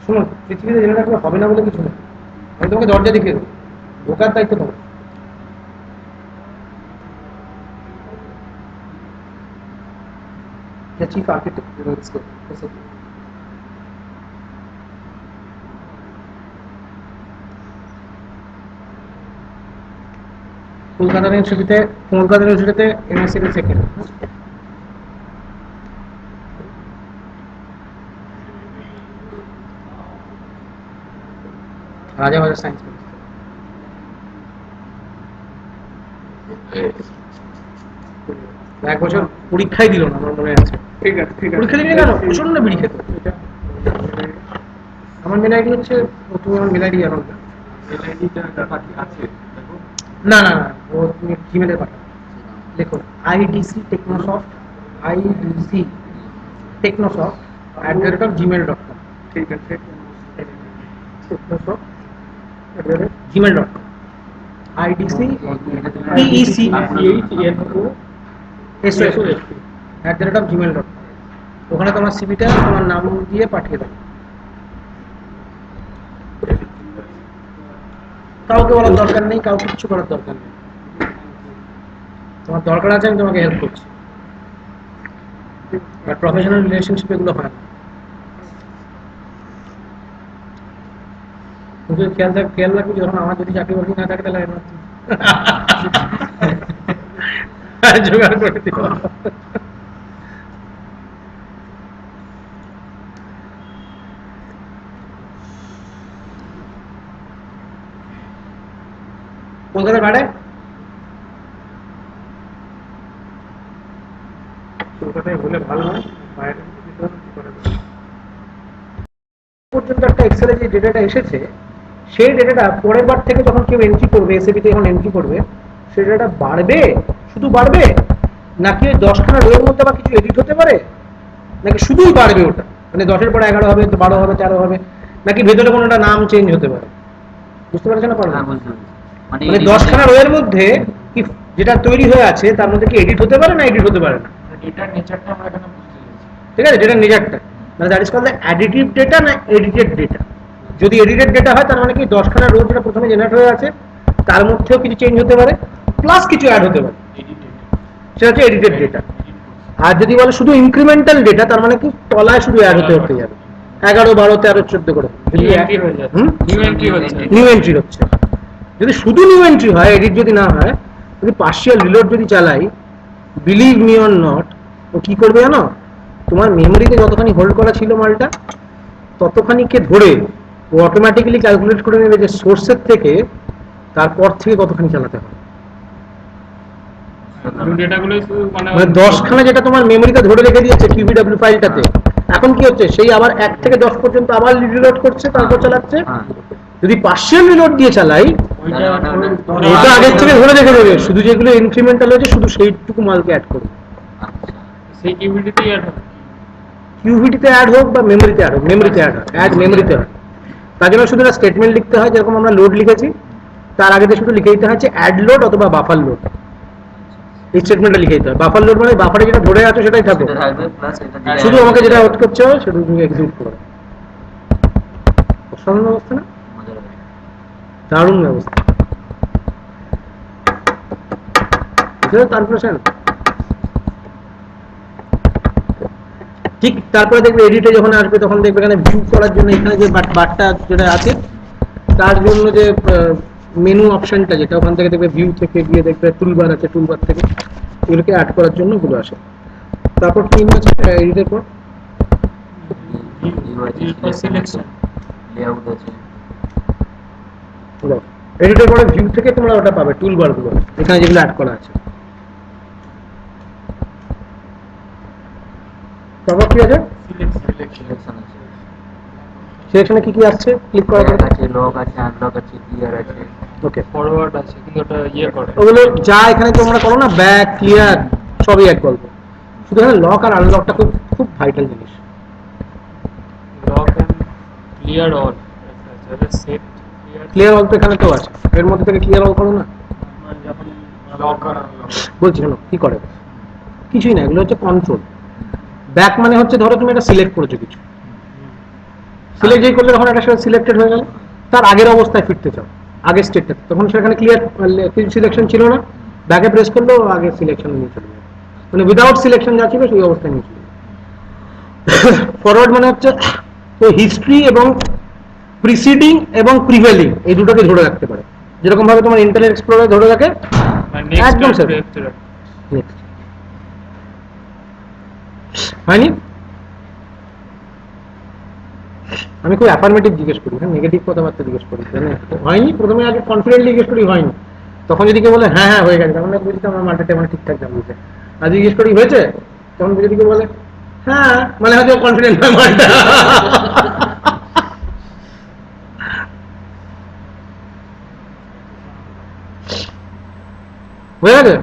শোনো, পৃথিবীতে জেনে রাখলে হবে না বলে কিছু নেই। আমি তোমাকে দরজা দেখিয়ে দেবো, ঢোকার দায়িত্ব তোমার। চিফ আর্কিটেক্ট কলকাতা ইউনিভার্সিটিতে এমএসসি সেকেন্ড। রাজাবাজার সায়েন্স এক বছর পরীক্ষাই দিল না, আমার মনে আছে। ঠিক আছে ঠিক আছে, পরীক্ষা দিলে কেন প্রচন্ড বিড়ি খেত। আমার মেল আইডি হচ্ছে, তুমি আমার মেল আইডি জানো না? না না না, ও তুমি জিমেলে পাঠাও। দেখো আইডিসি টেকনোসফট, আইডিসি টেকনোসফট @gmail.com। ঠিক আছে, gmail.com আইডিসি টেইসি @gmail.com। ওখানে তোমার সিভিটা তোমার নাম দিয়ে পাঠিয়ে দেবে। কাউকে বলার দরকার নেই, কাউকে কিছু করার দরকার নেই। তোমার দরকার আছে, আমি তোমাকে হেল্প করছি। বাট প্রফেশনাল রিলেশনশিপ এগুলো হয় না। কিন্তু খেয়াল রাখবি, যখন আমার যদি চাকরি বাকরি না থাকে তাহলে জোগাড় করে দিব। কলকাতা বাইরে কলকাতায় হলে ভালো হয়, বাইরে পর্যন্ত একটা এক্সেলে যে ডেটাটা এসেছে, সেই ডেটাটা পরের বার থেকে যখন কেউ এন্ট্রি করবে, এসএপিতে যখন এন্ট্রি করবে, সেই ডেটাটা বাড়বে, শুধু বাড়বে, নাকি ওই 10খানা রোয়ের মধ্যে আবার কিছু এডিট হতে পারে, নাকি শুধুই বাড়বে ওটা, মানে 10-এর পরে 11 হবে, 12 হবে, 13 হবে, নাকি ভেতরে কোনো একটা নাম চেঞ্জ হতে পারে? বুঝতে পারছেন না? পারবেন? মানে 10খানা রোয়ের মধ্যে কি যেটা তৈরি হয়ে আছে তার মধ্যে কি এডিট হতে পারে না এডিট হতে পারে না? ডেটার নেচারটা আমরা এখানে বুঝতে পেরেছি। ঠিক আছে, ডেটার নেচারটা মানে that is called the additive data না এডিটেড ডেটা। যদি এডিটেড ডেটা হয় তার মানে কি 10খানা রো যেটা প্রথমে জেনারেট হয়ে আছে তার মধ্যেও কিছু চেঞ্জ হতে পারে, প্লাস কিছু অ্যাড হতে পারে, সেটা হচ্ছে এডিটেড ডেটা। আর যদি বলে শুধু ইনক্রিমেন্টাল ডেটা, তার মানে কি তলায় শুধু অ্যাড হতে হতে যাবে, 11, 12, 13, 14 করে নিউ এন্ট্রি হচ্ছে। যদি শুধু নিউ এন্ট্রি হয়, এডিট যদি না হয়, যদি পার্শিয়াল রিলোড যদি চালাই, বিলিভ মি অর নট, ও কি করবে জানো? তোমার মেমোরিতে যতখানি হোল্ড করা ছিল মালটা, ততখানিকে ধরে ও অটোমেটিক্যালি ক্যালকুলেট করে নেবে যে সোর্সের থেকে তারপর থেকে কতখানি চালাতে হবে। মানে 10খানা যেটা তোমার মেমোরিতে ধরে রেখে দিয়েছে কিউবিডব্লিউ ফাইলটাতে, এখন কি হচ্ছে, সেই আবার 1 থেকে 10 পর্যন্ত আবার রিলোড করছে, তারপর চালাচ্ছে। যদি পার্শিয়াল রিলোড দিয়ে চালাই, ওটা আগের থেকে ধরে রেখে দেবে, শুধু যেগুলো ইনক্রিমেন্টাল হয়েছে শুধু সেইটুকু মালকে অ্যাড করবে। সেই কিউবিডিতেই অ্যাড হবে, কিউভিটিতে অ্যাড হোক বা মেমোরিতে অ্যাড হোক, মেমোরিতে অ্যাড হয়, অ্যাড মেমোরিতে হয়। তার জন্য শুধু একটা স্টেটমেন্ট লিখতে হয়, যেরকম আমরা লোড লিখেছি, তার আগে শুধু লিখে দিতে হয় অ্যাড লোড অথবা বাফার লোড। এই স্টেটমেন্টটা লিখে দিতে হয়। বাফার লোড মানে বাফারে যেটা ধরে আছে সেটাই থাকবে, শুধু আমাকে যেটা আউট করতে হবে সেটা তুমি এক্সিকিউট করো। অসাধারণ ব্যবস্থা না? দারুণ ব্যবস্থা। কর্পোরেশন ঠিক তারপরে দেখবে এডিটে যখন আসবে তখন দেখবে এখানে ভিউ করার জন্য এখানে যে বারটা যেটা আছে তার জন্য যে মেনু অপশনটা, যেটা ওখান থেকে দেখবে ভিউ থেকে গিয়ে দেখবে টুলবার আছে, টুলবার থেকে এগুলোকে অ্যাড করার জন্য গুলো আসে। তারপর কি আছে এডিটের পর এডিটের পরে ভিউ থেকে তোমরা ওটা পাবে টুলবার গুলো, এখানে যেগুলো অ্যাড করা আছে। তারপর কি আছে? সিলেকশনে কি কি আসছে? ক্লিক করার পর আছে লক আছে, আনলক আছে, ক্লিয়ার আছে, ওকে ফরওয়ার্ড আছে, কিন্তু ওটা করে ওগুলো যা এখানে তোমরা করো না, ব্যাক ক্লিয়ার সবই এক গল্প। শুধু এখানে লক আর আনলকটা খুব খুব ভাইটাল জিনিস। লক এন্ড ক্লিয়ার অল আছে, সেট ক্লিয়ার অল তো এখানে তো আছে, এর মধ্যে থেকে ক্লিয়ার অল করো না। যখন লক আর আনলক বলছি শোনো কি করে, কিছুই না, এগুলো হচ্ছে কন্ট্রোল। ব্যাক মানে হচ্ছে ধরো তুমি এটা সিলেক্ট করেছো কিছু, সিলেক্ট যেই করলে তখন একটা সিলেক্টেড হয়ে গেল, তার আগের অবস্থায় ফিরতে চাও, আগের স্টেটটা, তখন সেখানে ক্লিয়ার কিছু সিলেকশন ছিল না, ব্যাকে প্রেস করলেও আগে সিলেকশন নিয়ে চলে যাবে, মানে উইদাউট সিলেকশন যা ছিল সেই অবস্থায় নিয়ে চলে যাবে। ফরওয়ার্ড মানে হচ্ছে তো হিস্ট্রি এবং প্রিসিডিং এবং প্রিভেলিং এই দুটোকে ধরে রাখতে পারে, যেরকম ভাবে তোমার ইন্টারনেট এক্সপ্লোরার ধরে রাখে একদম স্যার। নেক্সট হয়নি, আমি খুব অ্যাফার্মেটিভ জিজ্ঞেস করি, হ্যাঁ নেগেটিভ কথাবার্তা জিজ্ঞেস করি, হয়নি প্রথমে আগে কনফিডেন্টলি জিজ্ঞেস করি হয়নি, তখন যদি কেউ বলে হ্যাঁ হ্যাঁ হয়ে গেছে তখন বুঝতে আমার মাল্টিটা মানে ঠিকঠাক জানছে, আর জিজ্ঞেস করি হয়েছে তখন যদি কেউ বলে হ্যাঁ মানে হয়তো কনফিডেন্ট হয় মালটা। হয়ে গেছে,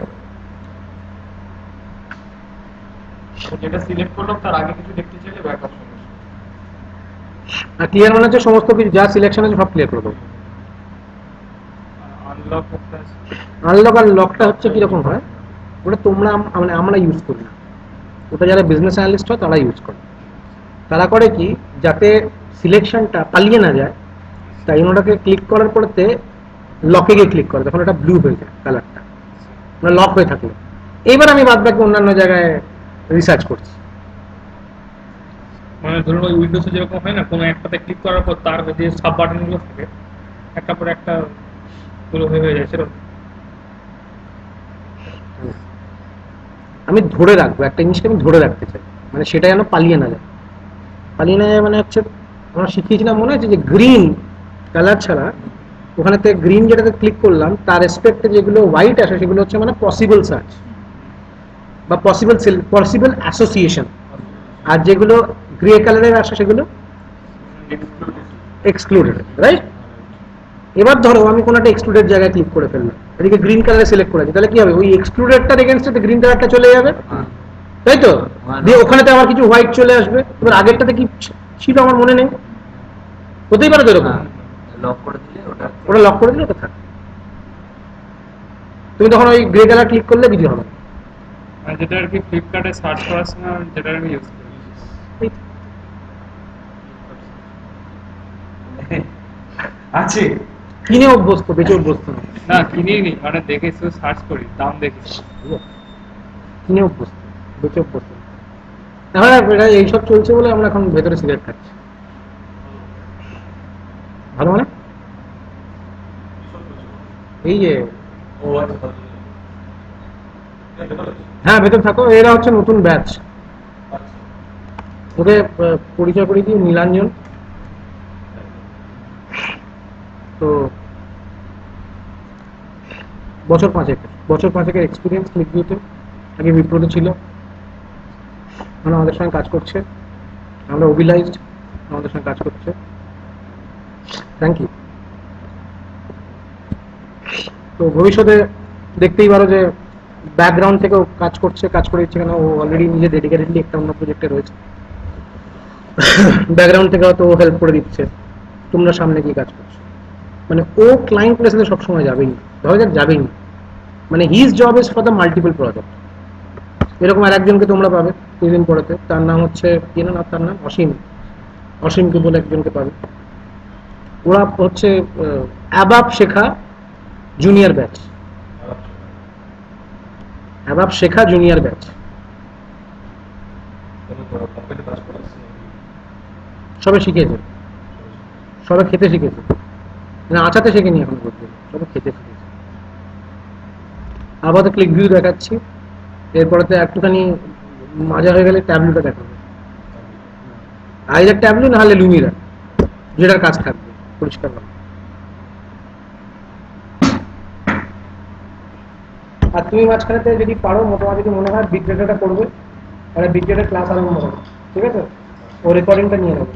যেটা সিলেক্ট করলাম তার আগে কিছু দেখতে চাইলে ব্যাক অপশন আর ক্লিয়ার মানে হচ্ছে সমস্ত কিছু যা সিলেকশন আছে সব ক্লিয়ার করে দেবো। আনলক করতে আছে। আনলক আর লকটা হচ্ছে কিরকম হয়, ওটা তোমরা মানে আমরা ইউজ করি না, ওটা যারা বিজনেস অ্যানালিস্ট হয় তারা ইউজ করে। তারা করে কি যাতে সিলেকশনটা পালিয়ে না যায়, তাই ওটাকে ক্লিক করার পরেতে লকে গিয়ে ক্লিক করে, তখন এটা ব্লু হয়ে যায় কালারটা, মানে লক হয়ে থাকলো। এইবার আমি বাদ বাকি অন্যান্য জায়গায় রিসার্চ করছি। মানে ধরুন ওই উইন্ডোজে যেরকম হয় না, কোনো একটাতে ক্লিক করার পর তার যে সাব বাটনগুলো থাকে একটা পর একটা গুলো হয়ে যায় সেরকম। আমি ধরে রাখবো একটা জিনিসকে, আমি ধরে রাখতে চাই, মানে সেটা যেন পালিয়ে না যায়। পালিয়ে না যায় মানে হচ্ছে আমরা শিখিয়েছিলাম মনে হচ্ছে যে গ্রিন কালার ছাড়া ওখানেতে গ্রিন যেটাতে ক্লিক করলাম তার রেসপেক্টে যেগুলো হোয়াইট আসে সেগুলো হচ্ছে মানে পসিবল সার্চ বা পসিবল অ্যাসোসিয়েশন, আর যেগুলো গ্রে কালারের আসে সেগুলো এক্সক্লুডেড, রাইট? এবার ধরো আমি কোনো একটা এক্সক্লুডেড জায়গায় ক্লিক করে ফেললাম, এদিকে গ্রিন কালারে সিলেক্ট করেছি, তাহলে কি হবে ওই এক্সক্লুডেডটার এগেইনস্টে গ্রিন কালারটা চলে যাবে, তাই তো? দিয়ে ওখানেতে আমার কিছু হোয়াইট চলে আসবে, এবার আগেরটাতে কি ছিল আমার মনে নেই, হতেই পারে তো এরকম, লক করে দিলে ওটা ওটা লক করে দিলে ওটা থাকে, তুমি তখন ওই গ্রে কালার ক্লিক করলে কিছু হবে না। মানে যেটা আর কি ফ্লিপকার্টে সার্চ করার সময় যেটা আমি ইউজ করি। আছে কিনে অভ্যস্ত, বেঁচে অভ্যস্ত না, না কিনেই নি, মানে দেখেছি সার্চ করি দাম দেখেছি। কিনে অভ্যস্ত, বেঁচে অভ্যস্ত না। এখন এটা এইসব চলছে বলে আমরা এখন ভেতরে সিগারেট খাচ্ছি, ভালো মানে এই যে হ্যাঁ ভেতর থাকো, এরা হচ্ছে নতুন ব্যাচ, ওকে পরিচয় করে দিই, নীলাঞ্জন। তো বছর পাঁচেকের এক্সপিরিয়েন্স ক্লিকভিউতে, আগে বিপ্রতে ছিল, মানে আমাদের সঙ্গে কাজ করছে, আমরা ওবিলাইজড আমাদের সঙ্গে কাজ করছে, থ্যাংক ইউ। তো ভবিষ্যতে দেখতেই পারো যে ব্যাকগ্রাউন্ড থেকেও কাজ করে দিচ্ছে, কেন ও অলরেডি নিজে ডেডিকেটেডলি একটা অন্য প্রজেক্টে রয়েছে, ব্যাকগ্রাউন্ড থেকে হয়তো ও হেল্প করে দিচ্ছে, তোমরা সামনে গিয়ে কাজ করছো, মানে ও ক্লায়েন্ট প্লেসে সবসময় যাবেই না, ধরো যাক যাবেই না, মানে his job is for the multiple project. এরকম আর একজনকে তোমরা পাবে কিছুদিন পরেতে, তার নাম হচ্ছে কি না, তার নাম অসীমকে বলে একজনকে পাবে। ওরা হচ্ছে অ্যাবাব শেখা জুনিয়র ব্যাচ, সবে শিখেছে, সবে খেতে শিখেছে, মানে আচাতে শেখেনি এখন পর্যন্ত, সবে খেতে শিখেছে। আপাতত ক্লিক ভিউ দেখাচ্ছি, এরপরেতে একটুখানি মাজা হয়ে গেলে ট্যাবলুটা দেখাবে, আইদার ট্যাবলু না হলে লুমিরা, যেটার কাজ থাকবে পরিষ্কার হবে। আর তুমি মাঝখানেতে যদি পারো মোটামুটি যদি মনে হয় বিগ ডেটাটা করবে, তাহলে বিগ ডেটার ক্লাস আরম্ভ হবে, ঠিক আছে? ও রেকর্ডিংটা নিয়ে নেবে,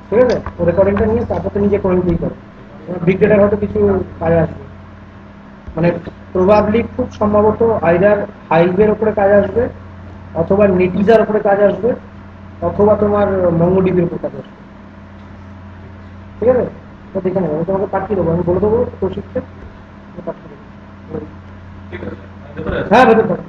ঠিক আছে? ও রেকর্ডিংটা নিয়ে তারপর তুমি নিজে কমেন্টই করো, বিগ ডেটার হয়তো কিছু কাজ আসবে, মানে প্রবাবলি খুব সম্ভবত আইদার হাইভের উপরে কাজ আসবে, অথবা নেটিজার উপরে কাজ আসবে, অথবা তোমার মঙ্গোডিবির উপর কাজ আসবে, ঠিক আছে? তো দেখে নেবো, আমি তোমাকে পাঠিয়ে দেবো, আমি বলে দেবো তো শিখতে পাঠিয়ে দেবো। হ্যাঁ ভেতর থাকো।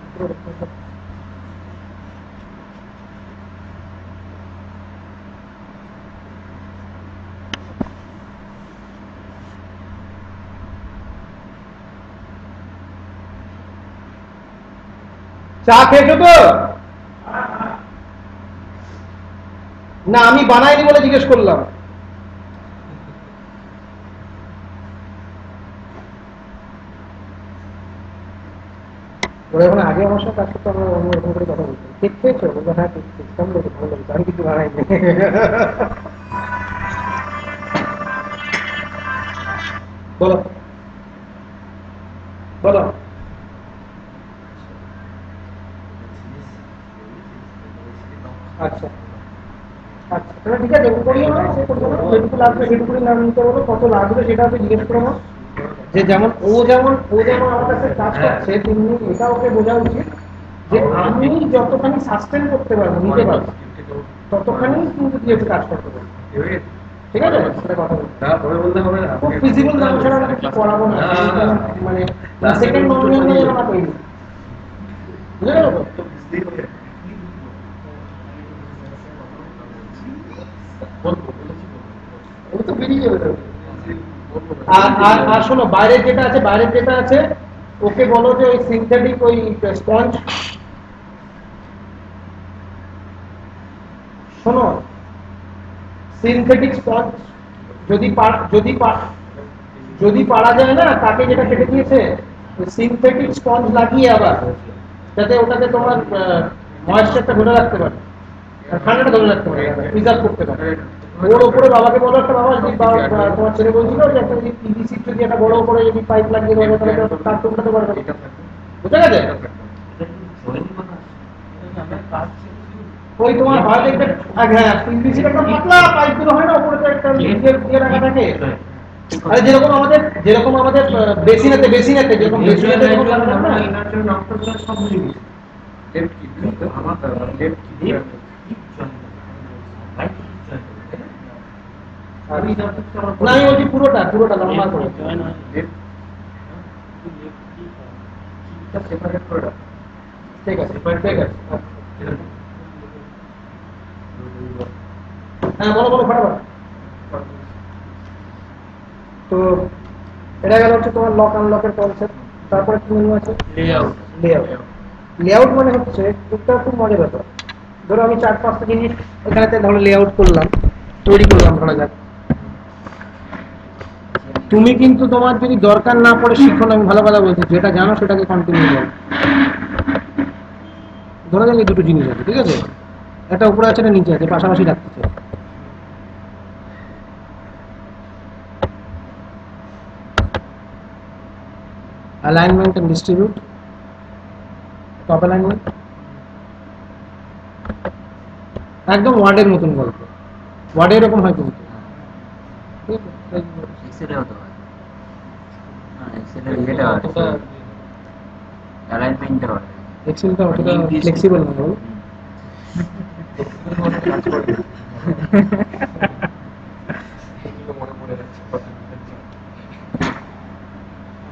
চা খেয়েছো তো? না আমি বানাইনি বলে জিজ্ঞেস করলাম। ওরা যখন আগে আমার সাথে কাজ করতো আমরা অন্যরকম করে কথা বলতাম, কেক খেয়েছো? বলবো হ্যাঁ কেক খেয়েছি, কেমন লেগেছে? ভালো লেগেছে, আমি কিছু বানাইনি। বলো বলো। আচ্ছা আচ্ছা তাহলে ঠিক আছে, ও করিও না, সে করবো না, যেটুকু লাগবে সেটুকুই নাম নিতে বলো, কত লাগবে সেটা ওকে জিজ্ঞেস করো না। যে যেমন আমার কাছে কাজ করছে, তুমি এটা ওকে বোঝা উচিত যে আমি যতখানি সাস্টেন করতে পারবো, নিতে পারবো, ততখানি কিন্তু দিয়ে কাজ করতে পারবো। ঠিক আছে, সেটা কথা বলতে খুব ফিজিবল নাম ছাড়া আমরা কিছু করাবো না, মানে সেকেন্ড নমিনিয়ন নিয়ে আমরা তৈরি, বুঝে গেল তো? ওটা তো বেরিয়ে যাবে। আর শোনো, বাইরের যেটা আছে ওকে বলো যে ওই সিনথেটিক ওই স্পঞ্জ, শোনো সিনথেটিক স্পঞ্জ যদি পারা যায় না, তাকে যেটা কেটে দিয়েছে সিনথেটিক স্পঞ্জ লাগিয়ে আবার, যাতে ওটাকে তোমার ময়েশ্চারটা ধরে রাখতে পারে, ঠান্ডাটা ধরে রাখতে পারে, প্রিজার্ভ করতে পারে। ওর উপরে বাবাকে বলো একটা, বাবা যদি তোমার ছেলে বলছিল যে একটা যদি পিভিসি যদি একটা বড় করে যদি পাইপ লাগিয়ে দেওয়া যায় তাহলে তার টুকটাতে পারবে, বুঝা গেছে? ওই তোমার হয় দেখবে, হ্যাঁ পিভিসির একটা পাতলা পাইপগুলো হয় না, উপরে তো একটা দিয়ে রাখা থাকে। আরে যেরকম আমাদের বেসিনেতে যেরকম বেসিনেতে যেরকম লাগা থাকে না, না আমি বলছি পুরোটা লম্বা করে। ঠিক আছে হ্যাঁ বলো ফটাফট। তো এটা গেল হচ্ছে তোমার লক আনলকের কনসেপ্ট। তারপরে কি মেনু আছে? লেআউট মানে হচ্ছে এটা খুব মজার ব্যাপার। ধরো আমি 4-5টা জিনিস এখানেতে ধরো লেআউট করলাম, তৈরি করলাম ধরা যাক। তুমি কিন্তু তোমার যদি দরকার না পড়ে শিখো না, আমি ভালো কথা বলছি, যেটা জানো সেটাকে কন্টিনিউ করো। ধরা যাক এই দুটো জিনিস আছে, ঠিক আছে, একটা উপরে আছে একটা নিচে আছে, পাশাপাশি রাখতে চাই। Alignment and distribute, top alignment, একদম ওয়ার্ডের মতন গল্প, ওয়ার্ডে এরকম হয় কিন্তু এক্সেলে হতে পারে, হ্যাঁ এক্সেলে এটা হয় অ্যালাইনমেন্ট হয়, এক্সেলটা অতটা ফ্লেক্সিবল না বলো।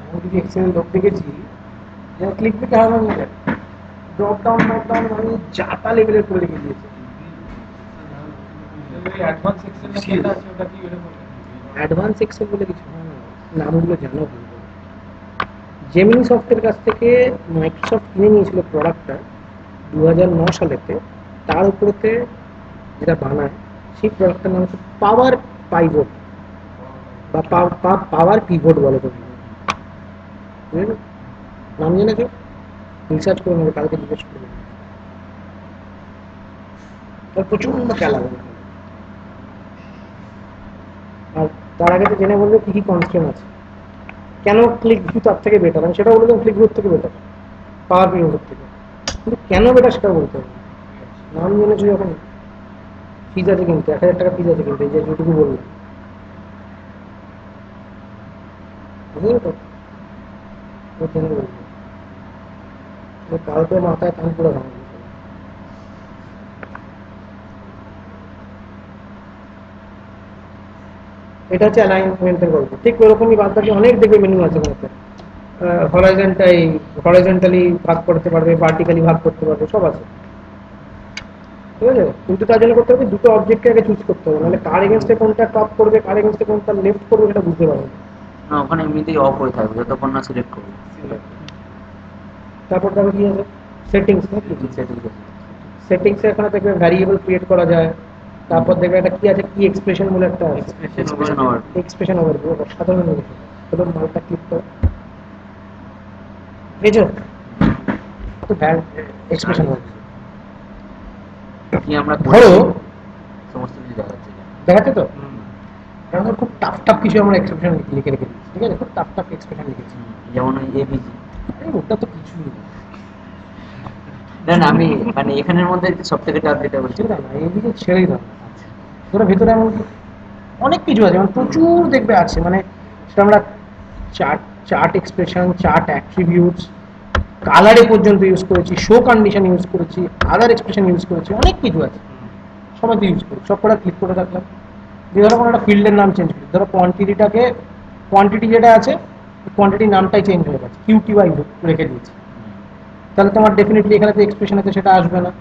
আমি যদি এক্সেল লোক দেখেছি যারা ক্লিক দিতে হবে না, ড্রপ ডাউন মানে যা তা লেভেলের করে রেখে দিয়েছে। অ্যাডভান্স এক্সেল বলে কিছু নামগুলো জানো? জেমিনি সফটের কাছ থেকে মাইক্রোসফট কিনে নিয়েছিল প্রোডাক্টটা 2009 সালেতে। তার উপরেতে যেটা বানায় সেই প্রোডাক্টটার নাম হচ্ছে পাওয়ার পাইভট বা পাওয়ার পিভট বলে তো, নাম জেনে কেউ রিসার্চ করে নেবে, কালকে জিজ্ঞেস করবে। প্রচন্ড খেলা হবে। আর তার আগে তো জেনে বলবে কি কি কনস্ট্রেন্ট আছে, কেন ক্লিক ভিউ তার থেকে বেটার। আমি সেটা বলে দেবো ক্লিক ভিউ থেকে বেটার, পাওয়ার পিভট থেকে, কিন্তু কেন বেটার সেটা বলতে হবে। নাম জেনেছো যখন, ফিজ আছে কিন্তু 1000 টাকা ফিজ আছে কিন্তু, এই যে যেটুকু বললাম, বুঝলি তো? কালকে মাথায় কান পুরো ভাঙবে। এটা হচ্ছে অ্যালাইনমেন্টের গল্প। ঠিক ওরকমই বাদ বাকি অনেক দেখবে মেনু আছে ওখানে। হরাইজন্টালি ভাগ করতে পারবে, ভার্টিক্যালি ভাগ করতে পারবে, সব আছে, ঠিক আছে। কিন্তু তার জন্য করতে হবে দুটো অবজেক্টকে আগে চুজ করতে হবে, নাহলে কার এগেনস্টে কোনটা টপ করবে, কার এগেনস্টে কোনটা লেফট করবে সেটা বুঝতে পারবে না ওখানে এমনিতেই অফ হয়ে থাকবে যতক্ষণ না সিলেক্ট করবে। তারপর দেখো কি আছে, সেটিংস নাকি সেটিং সেটিংসে এখানে দেখবে ভ্যারিয়েবল ক্রিয়েট করা যায়, তারপর দেখবে একটা কি আছে, কি এক্সপ্রেশন বলে একটা আছে, এক্সপ্রেশন ওভার এক্সপ্রেশন ওভারভিউ, সাধারণ জিনিস। চলো মালটা ক্লিক করো, বুঝছো তো ভ্যাল এক্সপ্রেশন ওভারভিউ। কি আমরা ধরো সমস্ত কিছু দেখাচ্ছে দেখাচ্ছে তো, আমরা খুব টাফ টাফ কিছু আমরা এক্সপ্রেশন লিখে রেখে দিচ্ছি, ঠিক আছে, খুব টাফ টাফ এক্সপ্রেশন লিখেছি। যেমন ওই এবিজি। আরে ওটা তো কিছুই না, না না, আমি মানে এখানের মধ্যে সব থেকে টাফ যেটা বলছি ছেড়ে দাও না, এইদিকে ছেড়েই দাও না। তোরা ভেতরে এমন অনেক কিছু আছে, মানে প্রচুর দেখবে আছে, মানে সেটা আমরা chart chart expression, chart attributes, কালারে পর্যন্ত ইউজ করেছি, শো কন্ডিশন ইউজ করেছি, আদার এক্সপ্রেশন ইউজ করেছি, অনেক কিছু আছে, সবাই তো ইউজ করি। সব কটা ক্লিক করে রাখলাম, দিয়ে ধরো কোনো একটা ফিল্ডের নাম চেঞ্জ করি, ধরো কোয়ান্টিটিটাকে, কোয়ান্টিটি যেটা আছে কোয়ান্টিটির নামটাই চেঞ্জ হয়ে গেছে, কিউটিওয়াই রেখে দিয়েছি, তাহলে তোমার ডেফিনেটলি এখানে তো এক্সপ্রেশন আছে সেটা আসবে না।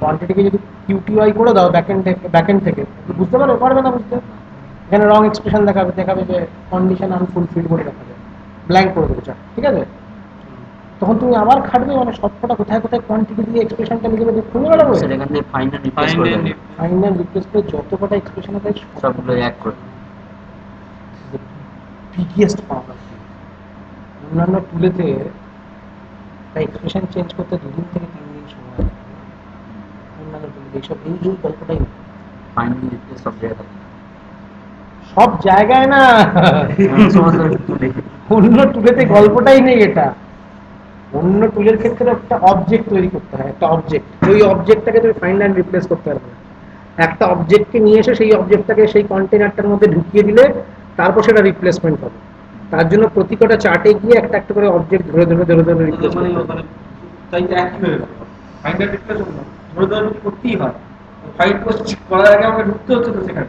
কোয়ান্টিটিকে যদি কিউটিওয়াই করে দাও ব্যাকএন্ড থেকে, বুঝতে পারবে না বুঝতে, এখানে রং এক্সপ্রেশন দেখাবে, দেখাবে যে কন্ডিশন আনফুলফিল করে দেখাবে, ব্ল্যাঙ্ক করে দেবে চার্ট, ঠিক আছে। তখন তুমি আবার খাটবে, মানে সবকটা কোথায় কোথায় কোয়ান্টিটি দিয়ে এক্সপ্রেশনটা লিখে দেবে, খুলে গেল বলে সেটা এখান থেকে ফাইন্ড এন্ড রিপ্লেস করে দেবে, ফাইনাল রিপ্লেস করে যত কটা এক্সপ্রেশন আছে সবগুলো এক করে বিগেস্ট পাওয়ার। অন্যান্য টুলেতে একটা এক্সপ্রেশন চেঞ্জ করতে 2 দিন থেকে 3 দিন সময় লাগে, অন্যান্য টুলে এইসব এই গল্পটাই নেই। ফাইন্ড এন্ড রিপ্লেস সব জায়গায় থাকে সব জায়গায় না, সমস্ত তুলে অন্য টুলেতে গল্পটাই নেই এটা। অন্য টুলের ক্ষেত্রে একটা অবজেক্ট তৈরি করতে হয়, একটা অবজেক্ট, ওই অবজেক্টটাকে তুমি ফাইন্ড অ্যান্ড রিপ্লেস করতে পারবে না। একটা অবজেক্টকে নিয়ে এসে সেই অবজেক্টটাকে সেই কন্টেনারটার মধ্যে ঢুকিয়ে দিলে তারপর সেটা রিপ্লেসমেন্ট হবে। তার জন্য প্রতি কটা চার্টে গিয়ে একটা একটা করে অবজেক্ট ধরে ধরে ধরে ধরে রিপ্লেস করতে হবে। তাই তো একই হয়ে গেল, ফাইন্ডার রিপ্লেস হলো না, ধরে ধরে যদি করতেই হয়, ফাইট করার আগে আমাকে ঢুকতে হচ্ছে তো সেখানে,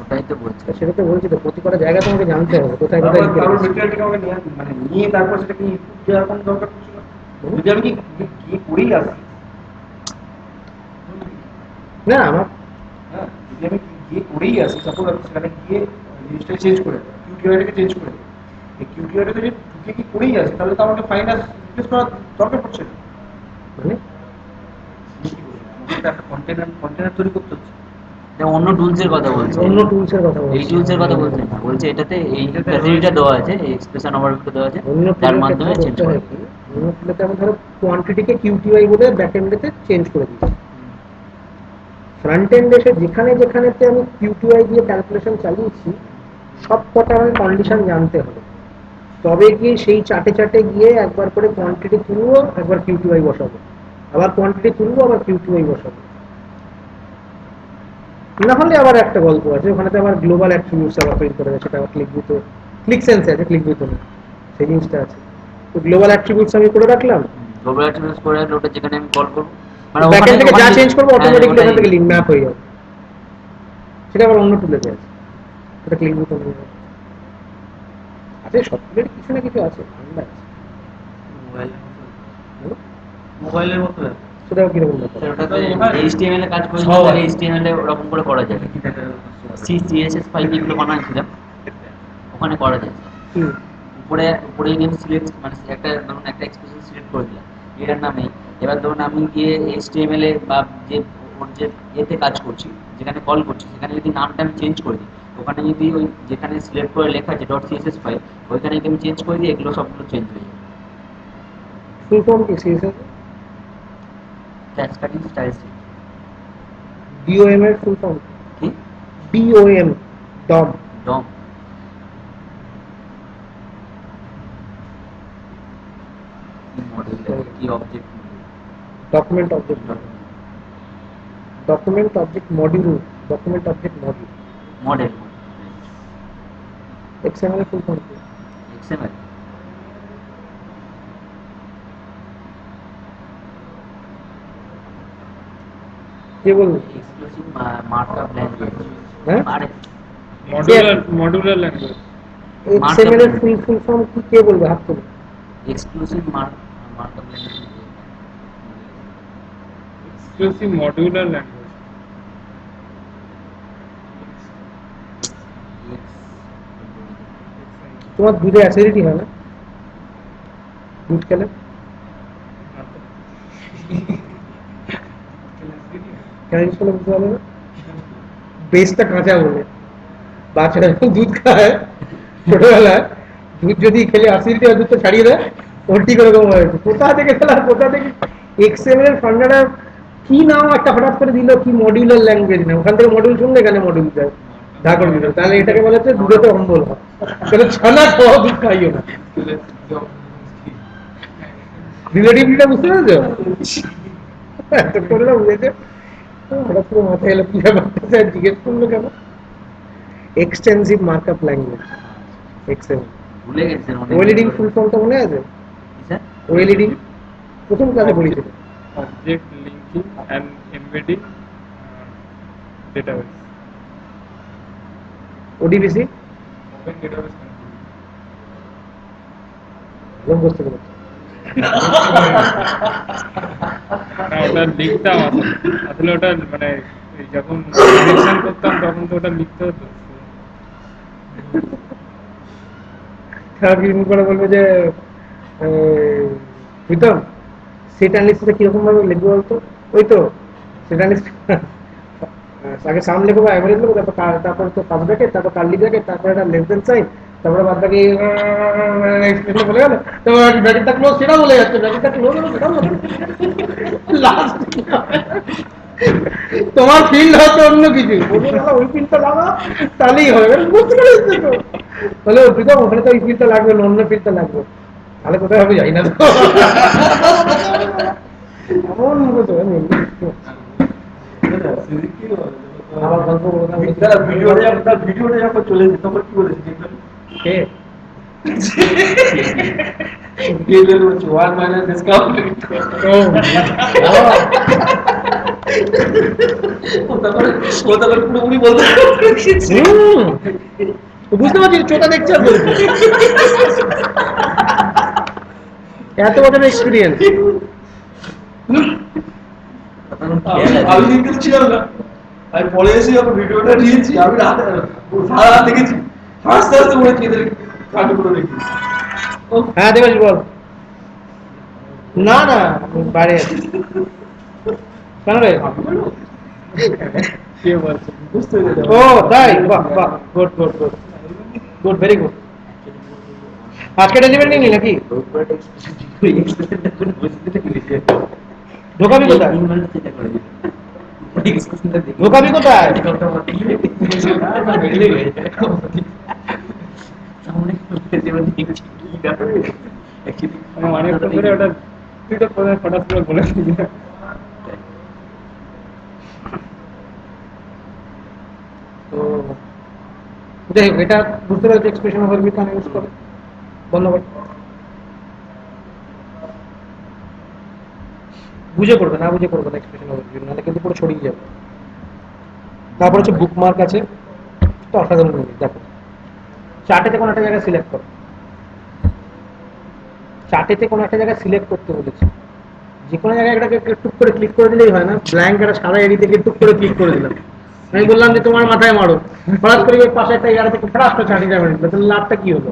ওটাই তো বলছি সেটা তো বলছি তো, প্রতি কটা জায়গা তোমাকে জানতে হবে কোথায় কোথায় লিখে কারণ রেখেছি। মেটেরিয়ালটাকে আমাকে মানে নিয়ে তারপর সেটাকে ইনপুট দেওয়ার কোনো দরকার ছিল না। যদি আমি কি গিয়ে করেই আসি, না আমার হ্যাঁ, যদি আমি গিয়ে করেই আসি, সাপোজ আমি সেখানে গিয়ে জিনিসটা চেঞ্জ করে কিউটিআইটাকে চেঞ্জ করে দিই, এই কিউটিআইটাকে যদি ঢুকে কি করেই আসি, তাহলে তো আমাকে ফাইনাল রিপ্লেস করার দরকার পড়ছে না। মানে আমাকে একটা কন্টেনার তৈরি করতে হচ্ছে। অন্য টুলস এর কথা বলছে, অন্য টুলসের কথা এই বলছি, টুলস এর কথা বলছে না, বলছে এটাতে এই ফ্যাসিলিটিটা দেওয়া আছে, এই এক্সপ্রেশন ওভারভিউ দেওয়া আছে, অন্য তার টুলের মাধ্যমে ক্ষেত্রে চেঞ্জ করতে করে হয় কি, অন্য টুলেতে আমি ধরো কোয়ান্টিটিকে কিউটিআই বলে ব্যাক এন্ডেতে চেঞ্জ করে দিচ্ছি, ফ্রন্ট এন্ড এসে যেখানে যেখানেতে আমি কিউটিআই দিয়ে ক্যালকুলেশন চালিয়েছি সব কটা আমার কন্ডিশন জানতে হবে, তবে গিয়ে সেই চার্টে চার্টে গিয়ে একবার করে কোয়ান্টিটি তুলবো, একবার কিউটিআই বসাবো, আবার কোয়ান্টিটি তুলবো, আবার কিউটিআই বসাবো। না হলে আবার একটা গল্প আছে, ওখানেতে আবার গ্লোবাল অ্যাট্রিবিউটস আবার প্রিন্ট করে, সেটা আবার ক্লিক দিতে, ক্লিক সেন্সে আছে, ক্লিক দিতে না, সেই জিনিসটা আছে। তো গ্লোবাল অ্যাট্রিবিউটস আমি করে রাখলাম, গ্লোবাল অ্যাট্রিবিউটস করে রাখলে ওটা যেখানে আমি কল করব, ব্যাকএন্ড থেকে যা চেঞ্জ করবো অটোমেটিক্যালি ওটাই ওখান থেকে লিঙ্ক ম্যাপ হয়ে যাবে, সেটা আবার অন্য টুলেতে আছে, সেটা ক্লিক দিতে হবে। আছে সফটওয়্যার কিছু না কিছু আছে, ঠান্ডা আছে। মোবাইলের মতো সেটাও কিরকম ব্যাপার? ওটাতে HTML এ কাজ করে, সব আছে। HTML এ ওরকম করে করা যাবে, CSS ফাইল যেগুলো বানাচ্ছিলাম ওখানে করা যায়। হুম, উপরে গিয়ে সিলেক্ট, মানে একটা ধরুন একটা এক্সপ্রেশন সিলেক্ট করে দিলাম এটার নামে, এবার ধরুন আমি গিয়ে HTML এ বা যে ওর যে এতে কাজ করছি, যেখানে কল করছি সেখানে যদি নামটা আমি চেঞ্জ করে দিই, ওখানে যদি ওই যেখানে সিলেক্ট করে লেখা আছে .css ফাইল, ওইখানে যদি আমি চেঞ্জ করে দিই, এগুলো সবগুলো চেঞ্জ হয়ে যাবে। ফুল ফর্ম কি সিএসএস? ক্যাসকেডিং স্টাইল ডিওএম এর ফুল ফর্ম কি? ডিওএম, ডম। ডম। মডেল কি object document object, document object module, document object module. Model XML এর ফুল ফর্ম কি? XML কে বলবো? Exclusive markup language. হ্যাঁ, আরে মডুলার ল্যাঙ্গুয়েজ, এক্সএমএল এর ফুল ফর্ম কি কে বলবে, হাত তুলে? Exclusive markup language. Exclusive modular language. তোমার দুধে অ্যাসিডিটি হয় না দুধ খেলে? কেন জিজ্ঞেস করলে বুঝতে পারবে না? বেসটা কাঁচা বলে। বাচ্চারা যখন দুধ খায় ছোটবেলায়, দুধ যদি খেলে 80 লিটার দুধ তো ছাড়িয়ে দেয়, ওর ঠিক ওরকম হয়েছে। কোথা থেকে খেলার, কোথা থেকে এক্সএমএল এর ফান্ডাটা কি নাম একটা হঠাৎ করে দিল, কি মডিউলার ল্যাঙ্গুয়েজ না, ওখান থেকে মডিউল শুনলে এখানে মডিউল যায় ধাকড় দিল, তাহলে এটাকে বলা হচ্ছে দুধে তো অম্বল হয়। তাহলে ছানা খাওয়া, দুধ খাইও না। রিলেটিভলিটা বুঝতে পেরেছো? এতক্ষণ না বুঝেছে, হঠাৎ করে মাথায় এলো কি ব্যাপারটা, স্যার জিজ্ঞেস করলো কেন? Extensive markup language, XML. ভুলে গেছেন ওয়েলিডিং ফুল ফর্মটা মনে আছে? স্যার ওয়েলিডিং প্রথম ক্লাসে পড়েছিল। Object linking and embedding database. ওডিবিসি Open database control. লোক বুঝতে পেরেছে। না, ওটা লিখতাম আসলে ওটা মানে এই যখন কানেকশন করতাম তখন তো ওটা লিখতে হতো। খারাপ কিছু করে বলবে যে প্রীতম সেটা লিস্টটা কিরকম ভাবে লিখবো বলতো? ওই তো সেটা লিস্ট আগে সাউন্ড লিখবো, অ্যাভারেজ লিখবো, তারপর তো পাঁচ ব্র্যাকেট, তারপর কার্লি ব্র্যাকেট, তারপর একটা লেস দেন সাইন, তারপরে বাদ বাকি এক্সপ্রেশন বলে গেল, তারপর ব্র্যাকেটটা ক্লোজ, সেটা বলে যাচ্ছে, ব্র্যাকেটটা ক্লোজ হলো সেটা বলে লাস্ট। তোমার ফিল্ড হয়তো অন্য কিছু, ওই ফিল্ডটা লাগা তাহলেই হবে, বুঝতে পেরেছি তো। বলে প্রীতম ওখানে তো ওই ফিল্ডটা লাগবে না, অন্য ফিল্ডটা লাগবে, তাহলে কোথায় হবে যাই না তো। এমন মুখস্থ আবার গল্প বলো না। ভিডিওটা যখন চলে এসেছে তখন কি বলেছে? কে? One minus discount. পুরোপুরি বলতে বুঝতে পারছি, চোখা দেখছে আর বলছে। এত বছর এক্সপিরিয়েন্স। আমি কিন্তু ছিলাম না, আমি পরে এসে যখন ভিডিওটা নিয়েছি আমি রাতে সারা রাত দেখেছি, হাসতে হাসতে বলেছি এদের কাণ্ড করে দেখি। হ্যাঁ দেখেছি, বল। না না বাইরে আছি। কেন রে? কে বলছে? বুঝতে পেরেছি। ও তাই, বাহ বাহ, good good good good, very good. আজকে ডেলিভারি নেই নাকি? ঢোকাবি কোথায়? ঢোকাবি কোথায়? অনেকক্ষণ ধরে ওটা তুই তো হঠাৎ করে বলে দিলি। তো যাই হোক, এটা বুঝতে পারছি এক্সপ্রেশন ওভারভিউ কেন ইউজ করে। বন্ধ কর, বুঝে করবে না, বুঝে করবে না এক্সপ্রেশন ওভারভিউ, নাহলে কিন্তু পুরো ছড়িয়ে যাবে। তারপর হচ্ছে বুকমার্ক আছে, তো অসাধারণ জিনিস। দেখো চার্টেতে কোনো একটা জায়গায় সিলেক্ট করো, চার্টেতে কোনো একটা জায়গায় সিলেক্ট করতে বলেছে, যে কোনো জায়গায় এটাকে টুক করে ক্লিক করে দিলেই হয় না, ব্ল্যাঙ্ক একটা সাদা এরি থেকে টুক করে ক্লিক করে দিলাম। আমি বললাম যে তোমার মাথায় মারো, হঠাৎ করে ওই পাশে একটা এরা থেকে ফ্রাস্ট চাটি যাবে, তাহলে লাভটা কি হলো?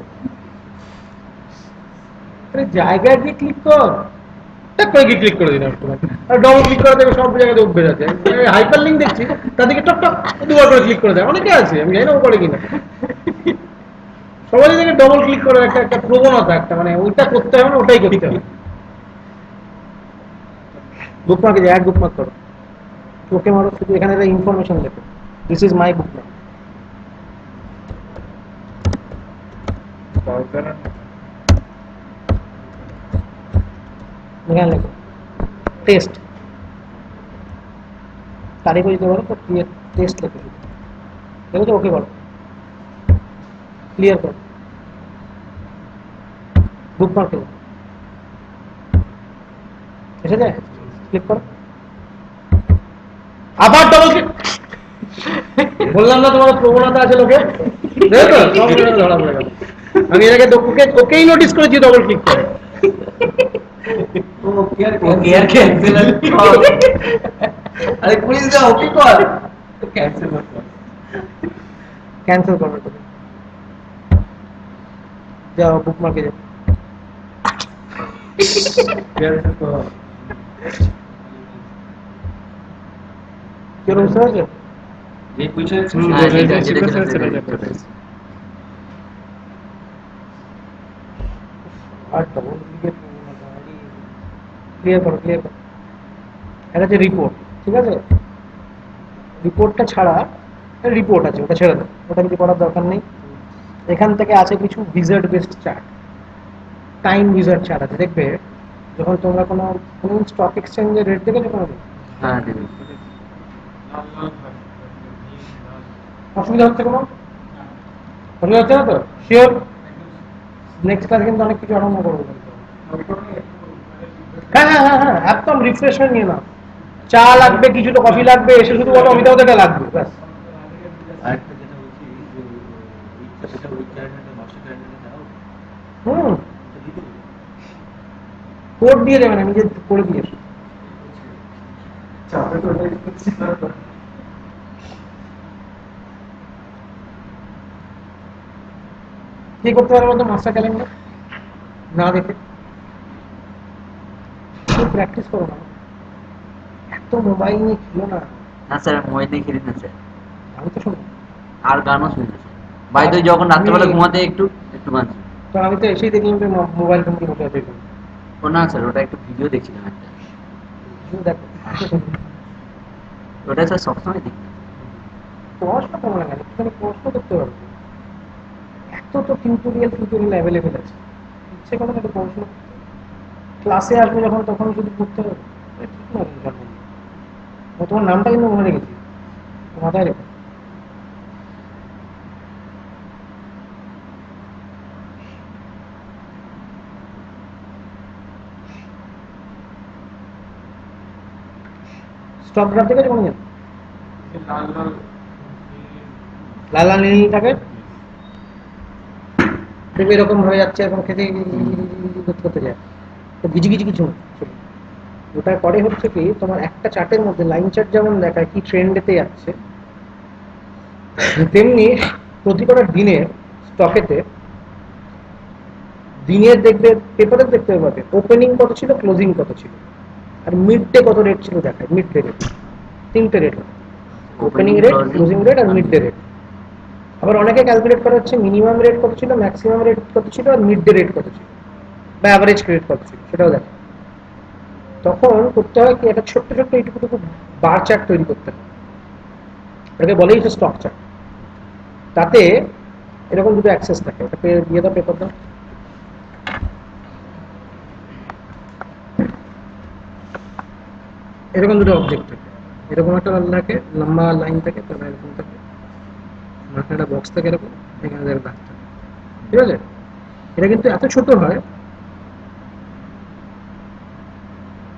জায়গায় গিয়ে ক্লিক কর, টক করে গিয়ে ক্লিক করে দিলাম, আর ডবল ক্লিক করে দেবে, সব জায়গায় উঠবে যাচ্ছে। হাইপার লিঙ্ক দেখছি তাদেরকে টক টক দুবার করে ক্লিক করে দেয়, অনেকে আছে, আমি জানি না ও করে কিনা। সবাই থেকে ডবল ক্লিক করার একটা একটা প্রবণতা, একটা মানে ওইটা করতে হবে না, ওটাই করতে হবে। বুকমার্কে যে অ্যাড বুকমার্ক করো, ওকে মারো, শুধু এখানে একটা ইনফরমেশন লেখো, দিস ইজ মাই বুকমার্ক। এখানে লেখো টেস্ট, তারিখও দিতে পারো, তো ক্লিয়ার টেস্ট লেখো, দেখো তো ওকে করো, ক্লিয়ার করো, বুকমার্ক এসে যায়, ক্লিক করো, আবার ডবল ক্লিক। বললাম না তোমার প্রবণতা আছে লোকে, দেখো তো সব ধরা পড়ে গেল। আমি এর আগে ওকেই নোটিস করেছি ডবল ক্লিক করে। আরে পুলিশ দা ওকে কর, ক্যান্সেল ক্যান্সেল করো, যাও বুকমার্কে যাও। কেউ বুঝতে পারছো? যে পজিশনে হ্যাঁ, যেটা যেটা ছিল যেটা ছিল সেটা সেটা যাবে। চলে এসেছে। আর ডবল ক্লিয়ার করো ক্লিয়ার করো। এটা হচ্ছে রিপোর্ট, ঠিক আছে? রিপোর্টটা ছাড়া রিপোর্ট আছে, ওটা ছেড়ে দাও, ওটা কিছু করার দরকার নেই। এখান থেকে আছে কিছু wizard based chart, time wizard chart আছে, দেখবে যখন তোমরা কোনো স্টক এক্সচেঞ্জের রেট দেখেছো কোনো হ্যাঁ দেবে। অসুবিধা হচ্ছে কোনো? অসুবিধা হচ্ছে না তো? শিওর? নেক্সট ক্লাস কিন্তু অনেক কিছু আরম্ভ করবো। হ্যাঁ হ্যাঁ হ্যাঁ হ্যাঁ, একদম রিফ্রেশমেন্ট নিয়ে নাও। চা লাগবে, কিছু তো কফি লাগবে, এসে শুধু বলো অমিতাভ এটা লাগবে, ব্যাস। আরেকটা যেটা বলছি যে এটা ওই ক্যারেক্টারটা মাস্টার ক্যারেক্টারটা দাও হুম, এটা দিয়ে দেবো কোড দিয়ে দেবেন, আমি যে করে দিয়েছি। চাপে তো ওটাই করছি না। কি করতে পারবো তো মাস্টার ক্যালেন্ডার না দেখে? প্র্যাকটিস করো না, এত মোবাইল নিয়ে খেলো না। না স্যার মোবাইল দিয়ে খেলি না স্যার, আমি তো শুনি, আর গানও শুনি না স্যার। বাড়িতে যখন রাত্রেবেলা ঘুমাতে একটু একটু গান শুনি। তো আমি তো এসেই দেখলাম যে মোবাইল ফোন কি বসে আছে। ও না স্যার, ওটা একটু ভিডিও দেখছিলাম একটা, দেখো ওটা স্যার সবসময় দেখি। পড়াশোনা করো না কেন, একটুখানি পড়াশোনা করতে পারবে। এত তো টিউটোরিয়াল অ্যাভেলেবেল আছে, ইচ্ছে করে একটু পড়াশোনা করতে। ক্লাসে আসবে যখন তখন যদি পড়তে হবে, এটা ঠিক নয় কিন্তু জানো। ও তোমার নামটা কিন্তু মনে রেখেছি, মাথায় রেখো। স্টক গ্রাফ দেখেছো কোনো দিন? লাল লাল লাল লাল নীল থাকে, দেখবে এরকম হয়ে যাচ্ছে, এরকম খেতে করতে যায়, তো গিজি গিজি কিছু না। ওটা করে হচ্ছে কি, তোমার একটা চার্টের মধ্যে লাইন চার্ট যেমন দেখায় কি ট্রেন্ডেতে যাচ্ছে, তেমনি প্রতিটা দিনের স্টকেতে দিনের দেখবে, পেপারে দেখতে পাবে ওপেনিং কত ছিল, ক্লোজিং কত ছিল, আর মিড ডে কত রেট ছিল দেখায়। মিড ডে রেট, তিনটে rate, opening rate, closing rate আর মিড ডে রেট। আবার অনেকে ক্যালকুলেট করা হচ্ছে মিনিমাম রেট কত ছিল, ম্যাক্সিমাম রেট কত ছিল, আর মিড ডে রেট কত ছিল, বা অ্যাভারেজ রেট কত ছিল, সেটাও দেখে। তখন করতে হয় কি, একটা ছোট্ট ছোট্ট এইটুকু বার চার্ট তৈরি করতে হয়, ওটাকে বলেই তো স্টক চার্ট। তাতে এরকম দুটো অ্যাক্সেস থাকে, ওটা দিয়ে দাও, পেপার দাও। এরকম দুটো অবজেক্ট থাকে, এরকম একটা থাকে, লম্বা লাইন থাকে, তারপরে এরকম থাকে, মাঝখানে একটা বক্স থাকে এরকম, এখানে দাগ থাকে, ঠিক আছে? এটা কিন্তু এত ছোট হয়,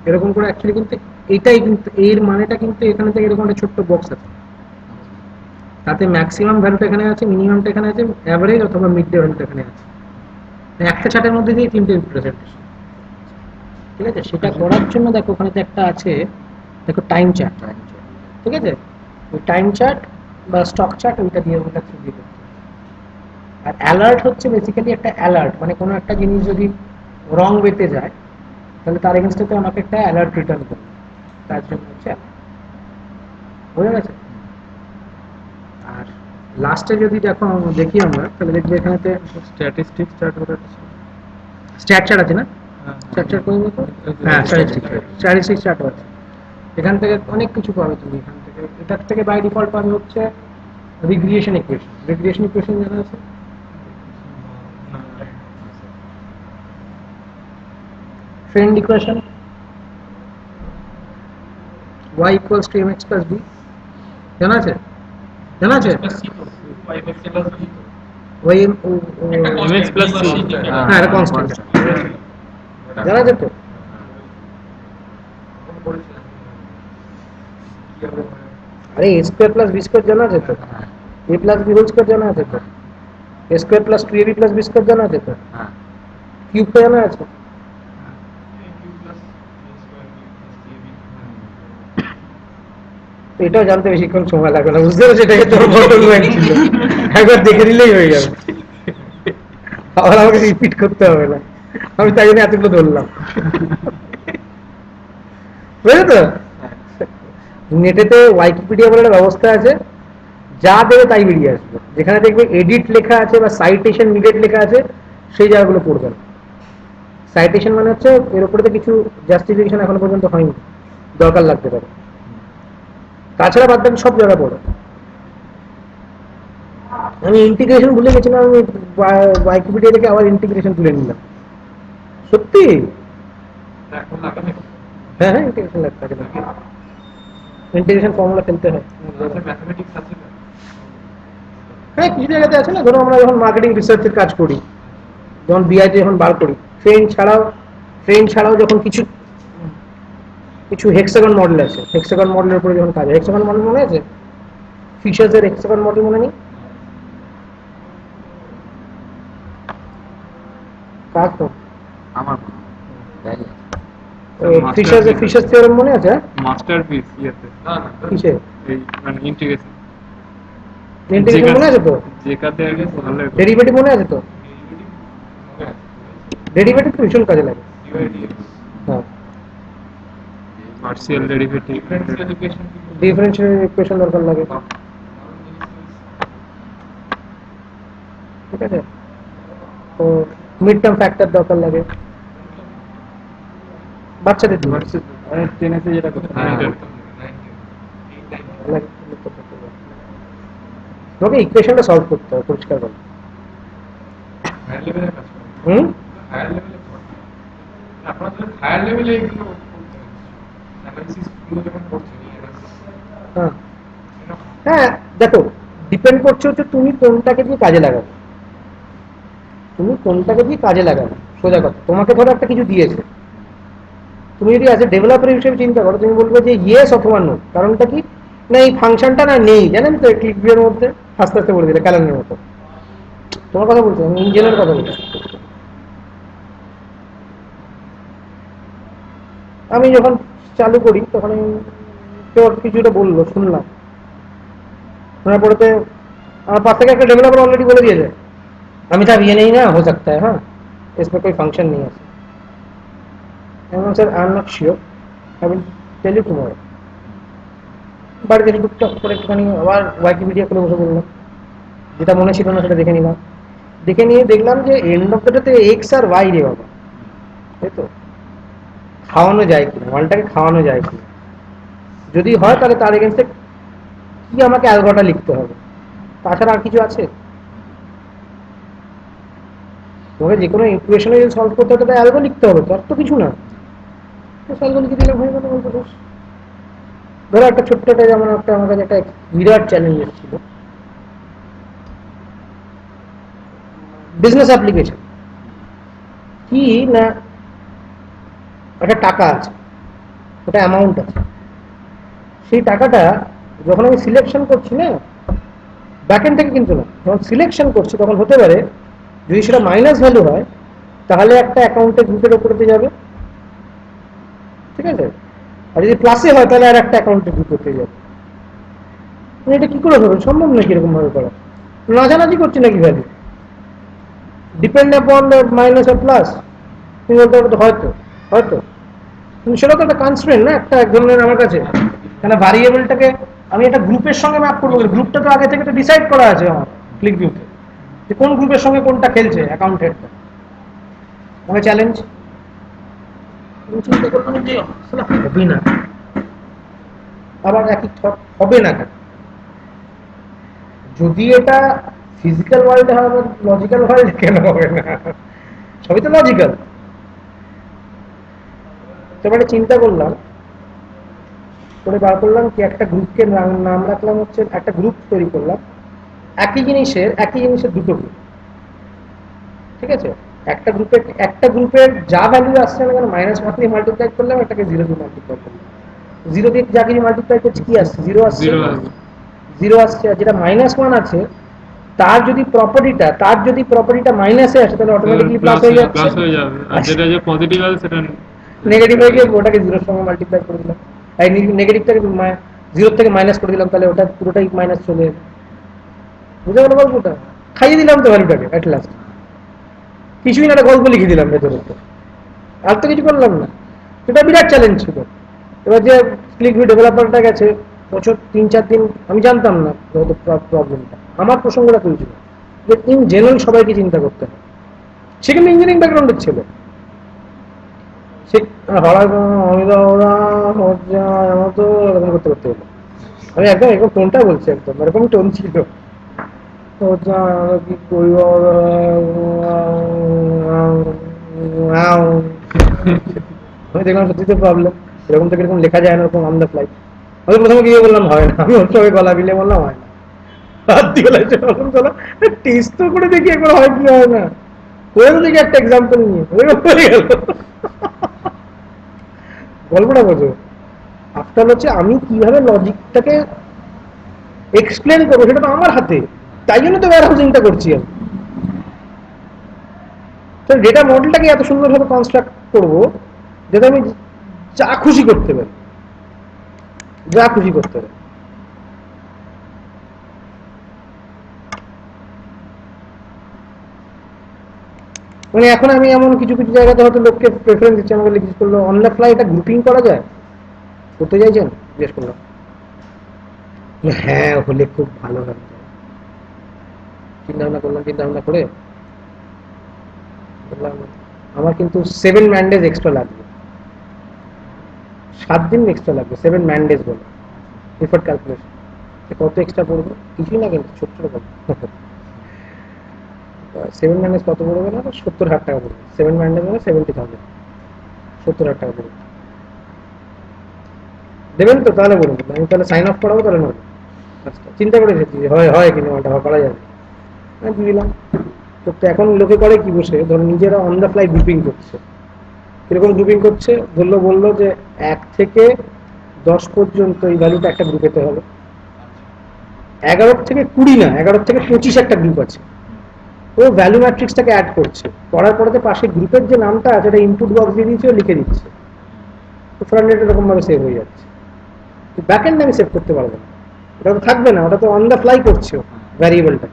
এরকম করে অ্যাকচুয়ালি কিন্তু এটাই কিন্তু এর মানেটা কিন্তু এখানে থেকে এরকম একটা ছোট্ট বক্স আছে, তাতে ম্যাক্সিমাম ভ্যালুটা এখানে আছে, মিনিমামটা এখানে আছে, অ্যাভারেজ অথবা মিড ডে ভ্যালুটা এখানে আছে। একটা চার্টের মধ্যে দিয়ে তিনটে রিপ্রেজেন্টেশন, ঠিক আছে? সেটা করার জন্য দেখো ওখানে তো একটা আছে, দেখো টাইম চার্ট, ঠিক আছে? ওই টাইম চার্ট বা স্টক চার্ট ওইটা দিয়ে ওটা থ্রি করতে হবে। আর অ্যালার্ট হচ্ছে বেসিক্যালি একটা অ্যালার্ট, মানে কোনো একটা জিনিস যদি রং ওয়েতে যায় তাহলে তার এগেনস্টে আমাকে একটা অ্যালার্ট রিটার্ন করবে, তার জন্য হচ্ছে বোঝা গেছে? আর লাস্টে যদি দেখি আমরা, তাহলে দেখবো এখানেতে স্ট্যাটিস্টিক্স চার্ট বলে একটা ছিল। স্ট্যাট চার্ট আছে না? স্ট্যাট চার্ট করে দেখো। হ্যাঁ, স্ট্যাটিস্টিক্স চার্ট আছে। এখান থেকে অনেক কিছু পাবে তুমি, এখান থেকে এটার থেকে বাই ডিফল্ট পাবে হচ্ছে রিগ্রেশন ইকুয়েশন। রিগ্রেশন ইকুয়েশন জানা আছে? Trend equation, y equals to mx plus b, জানা আছে? জানা আছে? y MX plus C। হ্যাঁ, এটা কনস্ট্যান্ট, জানা আছে তো? আরে a square plus b square জানা আছে তো? a plus b whole square জানা আছে তো? a square plus 2ab plus b square জানা আছে তো? হ্যাঁ কিউবটা জানা আছে? এটাও জানতে বেশিক্ষণ সময় লাগবে না, বুঝতে পারছি? এটাকে তোর বটল ব্যাগ ছিল, একবার দেখে নিলেই হয়ে যাবে, আবার আমাকে রিপিট করতে হবে না। আমি তাই জন্য এতগুলো ধরলাম, বুঝলে তো? নেটেতে ওয়াইকিপিডিয়া বলে একটা ব্যবস্থা আছে, যা দেবে তাই বেরিয়ে আসবে। যেখানে দেখবে এডিট লেখা আছে বা সাইটেশন নিডেড লেখা আছে, সেই জায়গাগুলো পড়বেন। সাইটেশন মানে হচ্ছে এর উপরে তো কিছু জাস্টিফিকেশন এখনো পর্যন্ত হয়নি, দরকার লাগতে পারে। তাছাড়া বাদ বাকি সব জায়গা পড়ো। আমি ইন্টিগ্রেশন ভুলে গেছিলাম, আমি ওয়াইকিপিডিয়া থেকে আবার ইন্টিগ্রেশন তুলে নিলাম। সত্যি? এখন লাগে না হ্যাঁ হ্যাঁ, ইন্টিগ্রেশন লাগতে থাকে, ইন্টিগ্রেশন ফর্মুলা ফেলতে হয়। ম্যাথমেটিক্স আছে না? হ্যাঁ, কিছু জায়গাতে আছে না, ধরো আমরা যখন মার্কেটিং রিসার্চের কাজ করি, যখন বিআইতে যখন বার করি, ট্রেন ছাড়াও যখন কিছু কিছু হেক্সাগন মডেল আছে, হেক্সাগন মডেলের উপরে যখন কাজ হয়, হেক্সাগন মডেল মনে আছে? ফিশার্সের হেক্সাগন মডেল মনে নেই? কাজ তো আমার মনে হয় তাই আছে। ফিশার্স থিওরেম মনে আছে? মাস্টারপিস ইয়েতে না না কিসে? এই মানে ইন্টিগ্রেশন ইন্টিগ্রেশন মনে আছে তো? যেটাতে আগে ভালো ডেরিভেটিভ মনে আছে তো? ডেরিভেটিভ তো ভীষণ কাজে লাগে। হ্যাঁ, পার্শিয়াল ডেরিভেটিভ ডিফারেন্সিয়াল ইকুয়েশন দরকার লাগে, ঠিক আছে? তো মিড টার্ম ফ্যাক্টর দরকার লাগে বাচ্চাদের জন্য। টেনেতে যেটা করতে তোকে ইকুয়েশনটা সলভ করতে হবে পরিষ্কার করে। হায়ার লেভেলের কাজ করে হুম, হায়ার লেভেলে আপনারা তো হায়ার লেভেলে এগুলো অ্যানালিসিস গুলো যখন করছেন হ্যাঁ হ্যাঁ, দেখো ডিপেন্ড করছে হচ্ছে তুমি কোনটাকে দিয়ে কাজে লাগাবে, তুমি কোনটাকে দিয়ে কাজে লাগাবে। সোজা কথা, তোমাকে ধরো একটা কিছু দিয়েছে, তুমি যদি অ্যাজ এ ডেভেলপার হিসেবে চিন্তা করো, তুমি বলবে যে ইয়েস অথবা নো। কারণটা কি না, এই ফাংশনটা না নেই, জানেন তো, ক্লিক ভিউর মধ্যে আস্তে আস্তে বলে দিলে ক্যালেন্ডারের মতো। তোমার কথা বলছো, আমি ইঞ্জিনের কথা বলছি। আমি যখন চালু করি তখন কেউ কিছুটা বললো, শুনলাম, শোনার পরে আমার पास থেকে একটা डेवलपर ऑलरेडी बोले दिए थे अमिताभ ये नहीं ना हो सकता है, हाँ इसमें कोई फंक्शन नहीं है। Sir I am not sure, I will tell you tomorrow. বাড়িতে টুকটাক করে একটুখানি আবার ওয়াইকিপিডিয়া করে বসে বললাম, যেটা মনে ছিল না সেটা দেখে নিলাম। দেখে নিয়ে দেখলাম যে end of the day X আর ওয়াই রে বাবা, তাই তো খাওয়ানো যায় কিনা, মালটাকে খাওয়ানো যায় কিনা, যদি হয় তাহলে তার এগেনস্টে কি আমাকে অ্যালগোটা লিখতে হবে, তাছাড়া আর কিছু আছে? তোমাকে যে কোনো ইকুয়েশনে যদি সলভ করতে হবে তাহলে অ্যালগো লিখতে হবে, তার তো কিছু না, অ্যালগো লিখে দিলে হয়ে গেল। বলতে দোষ ধরো একটা ছোট্টটা, যেমন একটা আমার কাছে একটা বিরাট চ্যালেঞ্জ এসেছিল, বিজনেস অ্যাপ্লিকেশন কি না, একটা টাকা আছে, একটা অ্যামাউন্ট আছে, সেই টাকাটা যখন আমি সিলেকশন করছি না, ব্যাকএন্ড থেকে কিন্তু না, যখন সিলেকশন করছি তখন হতে পারে যদি সেটা মাইনাস ভ্যালু হয় তাহলে একটা অ্যাকাউন্টে গ্রুপের উপরে যাবে, ঠিক আছে? আর যদি প্লাসে হয় তাহলে আর একটা অ্যাকাউন্টে গ্রুপ করতে যাবে। এটা কি করে হবে? সম্ভব নাকি এরকম ভাবে করা? নাজানাজি করছি নাকি ভ্যালু ডিপেন্ড আপন মাইনাস আর প্লাস, তুমি বলতে পারো হয়তো হয়তো, কিন্তু সেটা তো একটা কনস্ট্রেন্ট না, একটা এক ধরনের আমার কাছে, কেন ভ্যারিয়েবলটাকে আমি একটা গ্রুপের সঙ্গে ম্যাপ করবো, গ্রুপটা তো আগে থেকে তো ডিসাইড করা আছে আমার ক্লিক ভিউতে, যে কোন গ্রুপের সঙ্গে কোনটা খেলছে অ্যাকাউন্ট হেডটা। আমাকে চ্যালেঞ্জ চিন্তা করলাম যে আসলে হবে না, আবার একই থট হবে না কেন, যদি এটা ফিজিক্যাল ওয়ার্ল্ডে হয়, লজিক্যাল ওয়ার্ল্ডে কেন হবে না? সবই তো লজিক্যাল। তারপরে চিন্তা করলাম, করে বার করলাম কি একটা গ্রুপকে নাম রাখলাম হচ্ছে, একটা গ্রুপ তৈরি করলাম একই জিনিসের দুটো গ্রুপ, ঠিক আছে? একটা গ্রুপের যা ভ্যালু আসছে না কেন -1 দিয়ে মাল্টিপ্লাই করলাম, এটাকে 0 দিয়ে মাল্টিপ্লাই করলাম, 0 দিয়ে যা কিছু মাল্টিপ্লাই করছি কি আসছে? 0 আসছে, 0 আসছে। আর যেটা -1 আছে তার যদি প্রপার্টিটা মাইনাসে আসে তাহলে অটোমেটিক্যালি প্লাস হয়ে যাচ্ছে, আর যেটা যে পজিটিভ আছে সেটা নেগেটিভ হয়ে গিয়ে ওটাকে 0 এর সঙ্গে মাল্টিপ্লাই করে দিলাম, এই নেগেটিভটাকে 0 থেকে মাইনাস করে দিলাম, তাহলে ওটা পুরোটাই মাইনাস চলে যাবে। বুঝে গেল গল্পটা? খাইয়ে দিলাম তো ভ্যালুটাকে অ্যাট লাস্ট, কিছুই না, একটা গল্প লিখে দিলাম ভেতরে, আর তো কিছু করলাম না। এটা বিরাট চ্যালেঞ্জ ছিল। এবার যে ক্লিক ভিউ ডেভেলপারটা গেছে বছর 3-4 দিন, আমি জানতাম না প্রবলেমটা, আমার প্রসঙ্গটা তুলছিল যে ইন জেনারেল সবাইকে চিন্তা করতে হয়। সেখানে ইঞ্জিনিয়ারিং ব্যাকগ্রাউন্ডের ছেলে, সে মতো এরকম করতে করতে হলো। আমি একদম এরকম টোনটা বলছি, একদম এরকম টোন ছিল। কি করব, আমি দেখলাম সত্যি তো প্রবলেম, এরকম থেকে এরকম লেখা যায় না, এরকম অন দ্য ফ্লাই। আমি প্রথমে গিয়ে বললাম হয় না, আমি ওর সঙ্গে গলা মিলে বললাম হয় না, হাত দিয়ে চলো টেস্ট তো করে দেখি একবার হয় কি হয় না, করে তো দেখি একটা এক্সাম্পল নিয়ে হয়ে গেল। গল্পটা বোঝো, আফটার হচ্ছে আমি কিভাবে লজিকটাকে এক্সপ্লেন করবো সেটা তো আমার হাতে, তাই জন্য তো ওয়্যার হাউসিংটা করছি আমি। তো ডেটা মডেলটাকে এত সুন্দরভাবে কনস্ট্রাক্ট করবো যাতে আমি যা খুশি করতে পারি, যা খুশি করতে পারি। মানে এখন আমি এমন কিছু কিছু জায়গাতে হয়তো লোককে প্রেফারেন্স দিচ্ছি, আমাকে জিজ্ঞেস করলো অন দ্য ফ্লাই এটা গ্রুপিং করা যায়, করতে চাইছেন, জিজ্ঞেস করলাম। হ্যাঁ হলে খুব ভালো হবে, চিন্তা ভাবনা করলাম, চিন্তা ভাবনা করে বললাম আমার কিন্তু 7 ম্যান ডেজ এক্সট্রা লাগবে, 7 দিন এক্সট্রা লাগবে, 7 ম্যান ডেজ বলে এফোর্ট ক্যালকুলেশন। কত এক্সট্রা পড়বে, কিছুই না কিন্তু ছোট্ট রকম। 7 ম্যান ডেজ কত পড়বে না, 70,000 টাকা পড়বে। 7 ম্যান ডেজ মানে 70,000, 70,000 টাকা পড়বে। দেবেন তো? তাহলে বলুন, আমি তাহলে সাইন অফ করাবো, তাহলে নেবো। আচ্ছা, চিন্তা করে এসেছি হয় কিনা, ওটা করা যাবে, আমি দিলাম। তো এখন লোকে করে কি, বসে ধর নিজেরা অন দ্য ফ্লাই গ্রুপিং করছে। কিরকম গ্রুপিং করছে, বললো যে 1 থেকে 10 পর্যন্ত এই ভ্যালুটা একটা গ্রুপেতে হবে, 11 থেকে 20 না, 11 থেকে 25 একটা গ্রুপ আছে। ও ভ্যালু ম্যাট্রিক্সটাকে অ্যাড করছে, করার পরে পাশে গ্রুপের যে নামটা আছে এটা ইনপুট বক্স দিয়ে দিয়েছে, লিখে দিচ্ছে, তো ফ্রন্ট এন্ড এরকম ভাবে সেভ হয়ে যাচ্ছে। ব্যাক এন্ড আমি সেভ করতে পারবো না, ওটা তো থাকবে না, ওটা তো অন দ্য ফ্লাই করছে ভ্যারিয়েবলটা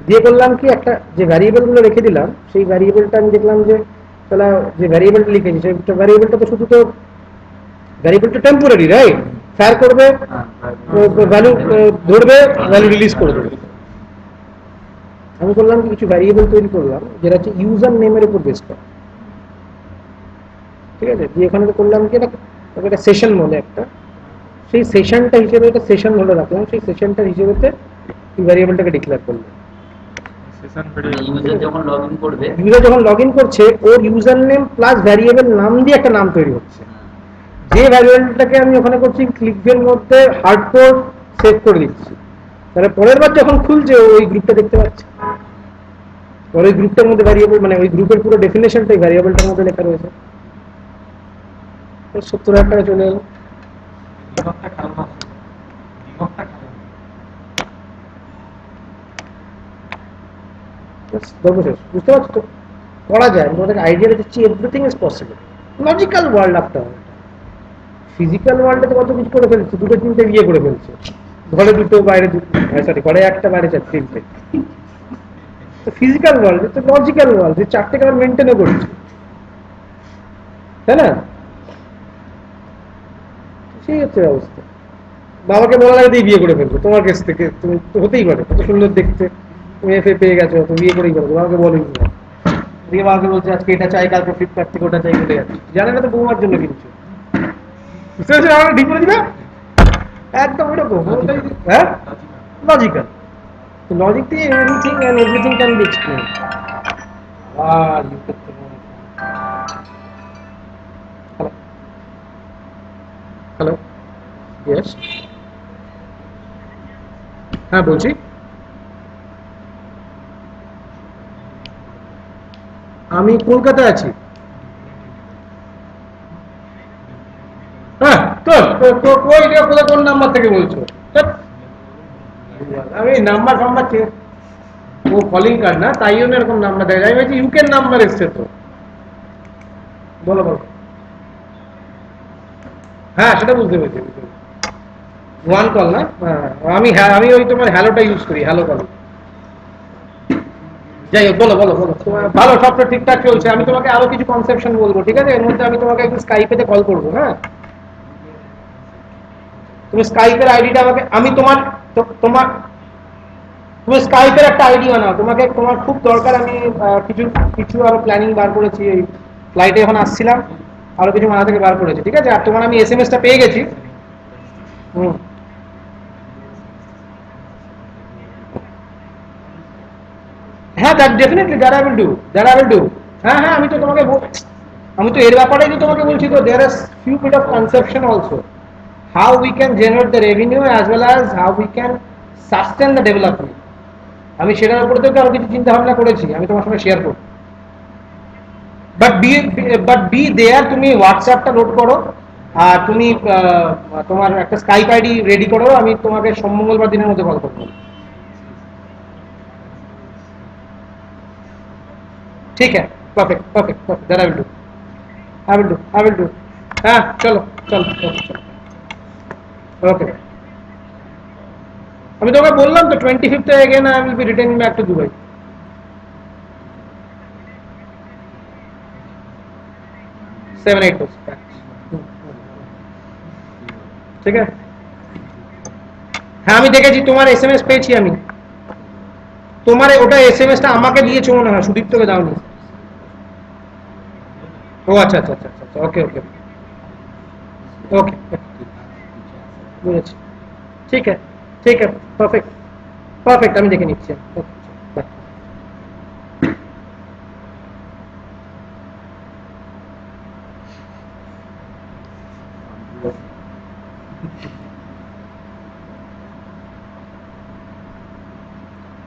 দিয়ে। করলাম কি, একটা যে ভ্যারিয়েবল গুলো রেখে দিলাম, সেই ভ্যারিয়েবলটা আমি দেখলাম যে তাহলে যে ভ্যারিয়েবলটা লিখেছি সেই ভ্যারিয়েবলটা তো শুধু তো ভ্যারিয়েবলটা টেম্পোরারি, রাইট? ফায়ার করবে, ভ্যালু ধরবে, ভ্যালু রিলিজ করে দেবে। আমি করলাম কি, কিছু ভ্যারিয়েবল তৈরি করলাম যেটা হচ্ছে ইউজার নেমের উপর বেস করা, ঠিক আছে? দিয়ে এখানে করলাম কি, একটা সেশন বলে একটা, সেই সেশনটা হিসেবে এটা সেশন ধরে রাখলাম, সেই সেশনটার হিসেবেতে এই ভ্যারিয়েবলটাকে ডিক্লেয়ার করলাম। ইউজার যখন লগ ইন করবে, ইউজার যখন লগ ইন করছে, ওর ইউজার নেম প্লাস ভ্যারিয়েবল নাম দিয়ে একটা নাম তৈরি হচ্ছে, যে ভ্যারিয়েবলটাকে আমি ওখানে করছি ক্লিকের মধ্যে হার্ডকোর সেভ করে দিচ্ছি। তাহলে পরের বার যখন খুলছে ওই গ্রুপটা দেখতে পাচ্ছে, ওর ওই গ্রুপটার মধ্যে ভ্যারিয়েবল, মানে ওই গ্রুপের পুরো ডেফিনেশনটা এই ভ্যারিয়েবলটার মধ্যে লেখা রয়েছে। 70,000 টাকা চলে এলো। বুঝতে পারছো তো, করা যায়। আমি তোমাদের আইডিয়াটা দিচ্ছি, everything is possible. Logical world after physical ওয়ার্ল্ডে তো কত কিছু করে ফেলছে, 2-3টে বিয়ে করে ফেলছে, ঘরে 2 বাইরে 2, সরি ঘরে 1টা বাইরে 3টে। ফিজিক্যাল ওয়ার্ল্ড তো লজিক্যাল ওয়ার্ল্ড, যে 4টে আবার মেনটেনও করছে, তাই না? সেই হচ্ছে অবস্থা। বাবাকে বলা লাগে বিয়ে করে ফেলবো তোমার কাছ থেকে, তুমি তো হতেই পারে, কত সুন্দর দেখতে, তুমি এফএ পেয়ে গেছো, তুমি বিয়ে করেই করবো, বাবাকে বলেই না। দিয়ে বাবাকে বলছে আজকে এটা চাই, কালকে ফ্লিপকার্ট থেকে ওটা চাই, বলে যাচ্ছে। জানে না তো বৌমার জন্য কিনছো, বুঝতে পারছো? আমাকে ঠিক করে দিবে একদম এরকম। হ্যাঁ, লজিক্যাল। লজিক দিয়ে everything and everything can be explain. আর ইউ করতে হ্যালো, ইয়েস, হ্যাঁ বলছি। আমি কলকাতায় আছি। হ্যাঁ, কোন নাম্বার থেকে বলছো? আমি নাম্বার ফাম্বার ও কলিং কার্ড না, তাই জন্য এরকম নাম্বার দেখা যায়। আমি বলছি ইউকের নাম্বার এসছে তো। বলো বলো। হ্যাঁ সেটা বুঝতে পেরেছি, ওয়ান কল না। আমি ওই তোমার হ্যালোটা ইউজ করি, হ্যালো কল। যাই হোক, বলো বলো বলো। ভালো, সবটা ঠিকঠাক চলছে। আমি তোমাকে আরো কিছু কনসেপশন বলবো, ঠিক আছে? এর মধ্যে আমি তোমাকে একটু স্কাইপেতে কল করবো। হ্যাঁ, তুমি স্কাইপের আইডিটা আমাকে, আমি তোমার তোমার তুমি স্কাইপের একটা আইডি বানাও, তোমাকে তোমার খুব দরকার। আমি কিছু কিছু আরো প্ল্যানিং বার করেছি, এই ফ্লাইটে যখন আসছিলাম আরো কিছু মাথা থেকে বার করেছি, ঠিক আছে? আর তোমার আমি এসএমএসটা পেয়ে গেছি। হুম, হ্যাঁ, that definitely that I will do, that I will do. হ্যাঁ হ্যাঁ, আমি তো তোমাকে আমি তো এর ব্যাপারেই তো তোমাকে বলছি। তো there is few bit of conception also, how we can generate the revenue as well as how we can sustain the development। আমি সেটার উপরে থেকে আরো কিছু চিন্তা ভাবনা করেছি, আমি তোমার সঙ্গে শেয়ার করব। বাট বি দেয়ার, তুমি হোয়াটসঅ্যাপটা লোড করো, আর তুমি তোমার একটা স্কাইপ আইডি রেডি করো, আমি তোমাকে সোম মঙ্গলবার দিনের মধ্যে কল করবো। ঠিক আছে, perfect perfect perfect, that I will do, I will do, I will do. হ্যাঁ, চলো চলো চলো চলো, ওকে। আমি তোমাকে বললাম তো 25th again I will be returning back to Dubai। Seven eight बजे, ঠিক আছে? হ্যাঁ, আমি দেখেছি তোমার এসএমএস পেয়েছি আমি। তোমার ওটা এসএমএসটা আমাকে দিয়েছো মনে হয়, সুদীপ্তকে দাওনি। ও আচ্ছা আচ্ছা আচ্ছা আচ্ছা, ওকে ওকে ওকে, বুঝেছি। ঠিক আছে ঠিক আছে, পারফেক্ট পারফেক্ট, আমি দেখে নিচ্ছি। ওকে, বাই।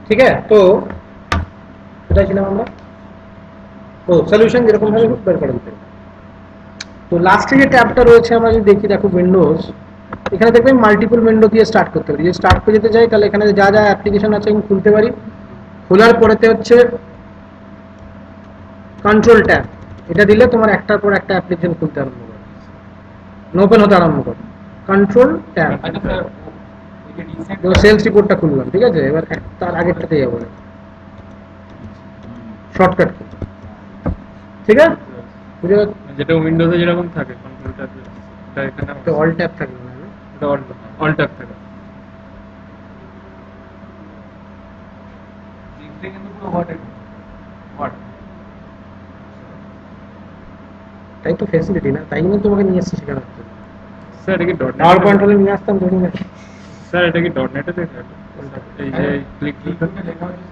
ঠিক আছে, তো কোথায় ছিলাম আমরা? ও, সলিউশন যেরকম ভাবে বের করে দিতে। তো লাস্টে যে ট্যাবটা রয়েছে আমরা যদি দেখি, দেখো উইন্ডোজ, এখানে দেখবেন মাল্টিপল উইন্ডো দিয়ে স্টার্ট করতে পারি। যদি স্টার্ট করে যেতে চাই তাহলে এখানে যা যা অ্যাপ্লিকেশন আছে আমি খুলতে পারি। খোলার পরেতে হচ্ছে কন্ট্রোল ট্যাব, এটা দিলে তোমার একটার পর একটা অ্যাপ্লিকেশন খুলতে আরম্ভ করে, ওপেন হতে আরম্ভ করে। কন্ট্রোল ট্যাব, সেলস রিপোর্টটা খুললাম, ঠিক আছে? এবার তার আগেরটাতে যাবো, শর্টকাট, ঠিক আছে? বুঝে গেছো? যেটা উইন্ডোজে যেরকম থাকে কন্ট্রোল ট্যাব, এটা এখানে অল ট্যাব থাকবে না? এটা অল ট্যাব থাকে। কিন্তু পুরো হোয়াট তাই তো ফ্যাসিলিটি না, তাই জন্য তোমাকে নিয়ে এসেছি সেখানে। স্যার এটা কি পাওয়ার পয়েন্টে নিয়ে আসতাম ধরি না। স্যার এটা কি ডটনেটে দেখে? এই যে ক্লিক লেখা হচ্ছে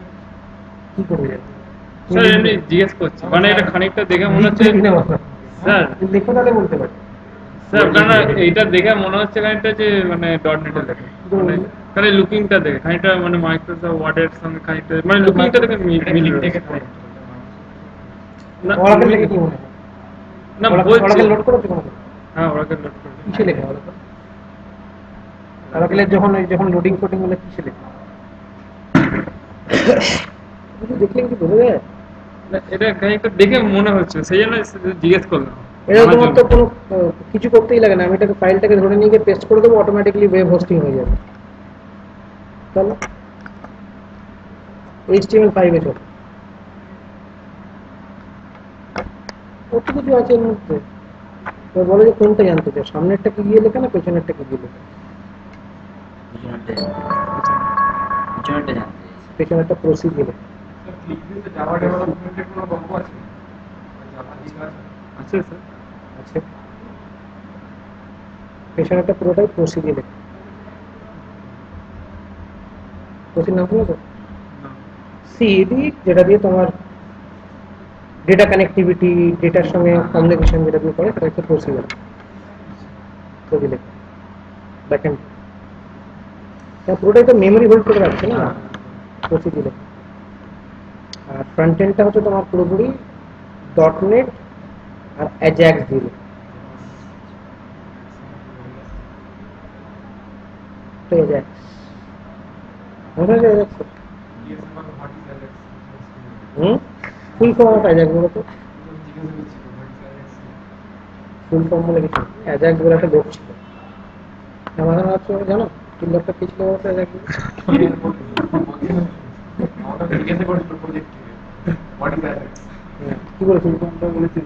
কি করবে? স্যার এমনি জিজ্ঞেস করছি, মানে এটা খানিকটা দেখে মনে হচ্ছে স্যার, দেখো তাহলে বলতে পারি। স্যার না এইটা দেখে মনে হচ্ছে খানিকটা যে মানে ডটনেটে দেখে, মানে খালি লুকিংটা দেখে খানিকটা মানে মাইক্রোসফট ওয়ার্ডের সঙ্গে খানিকটা মানে লুকিংটা দেখে মিল দেখে না ওরাকেল দেখে কি মনে হয়? না ওরাকেল বলছি লোড করেছো কোনো? হ্যাঁ ওরাকেল লোড করে কিসে লেখা ওরাকেল? ওরাকেলের যখন লোডিং ফোডিং হলে কিসে লেখা? দেখলে কি বোঝা যায়? না, এটা খানিকটা দেখে মনে হচ্ছে, সেই জন্য জিজ্ঞেস করলাম। এটা তোমার তো কোনো কিছু করতেই লাগে না, আমি এটাকে ফাইলটাকে ধরে নিয়ে গিয়ে পেস্ট করে দেবো, অটোমেটিক্যালি ওয়েব হোস্টিং হয়ে যাবে। চলো HTML5 এ চলো, ওটুকু কিছু আছে এর মধ্যে। তো বলো যে কোনটা জানতে চাও, সামনেরটা কি গিয়ে লেখা না পেছনেরটা কি গিয়ে লেখা? পিছনেরটা জানতে চাইছি। পেছনেরটা প্রসিডিউর ক্লিকবিতে জাভা ডেভেলপমেন্টের কোনো গল্প আছে? জাভা লেখা আছে? আছে স্যার, আছে, পেছনেরটা পুরোটাই প্রসিডিউর লেখা। প্রসিডিউর নাম শুনেছো? সিইডি, যেটা দিয়ে তোমার ডেটা কানেক্টিভিটি, ডেটার সঙ্গে কমিউনিকেশন যেটা দিয়ে করে, সেটা হচ্ছে প্রসিডিউর। প্রসিডিউর ব্যাকএন্ড পুরোটাই তো মেমোরি হোল্ড করে রাখছে না প্রসিডিউর। আর ফ্রন্ট এন্ডটা হচ্ছে তোমার পুরোপুরি ডটনেট আর অ্যাজাক্স দিয়ে। তো অ্যাজাক্স মনে হয় Ajax. Full form of Ajax বলো তো? ফুল ফর্ম বলে কিছু অ্যাজাক্স বলে একটা লোক ছিল, আমার হচ্ছে জানো কি লোকটা কি ছিল অ্যাজাক্স? কি বলে ফুল ফর্মটা বলেছি?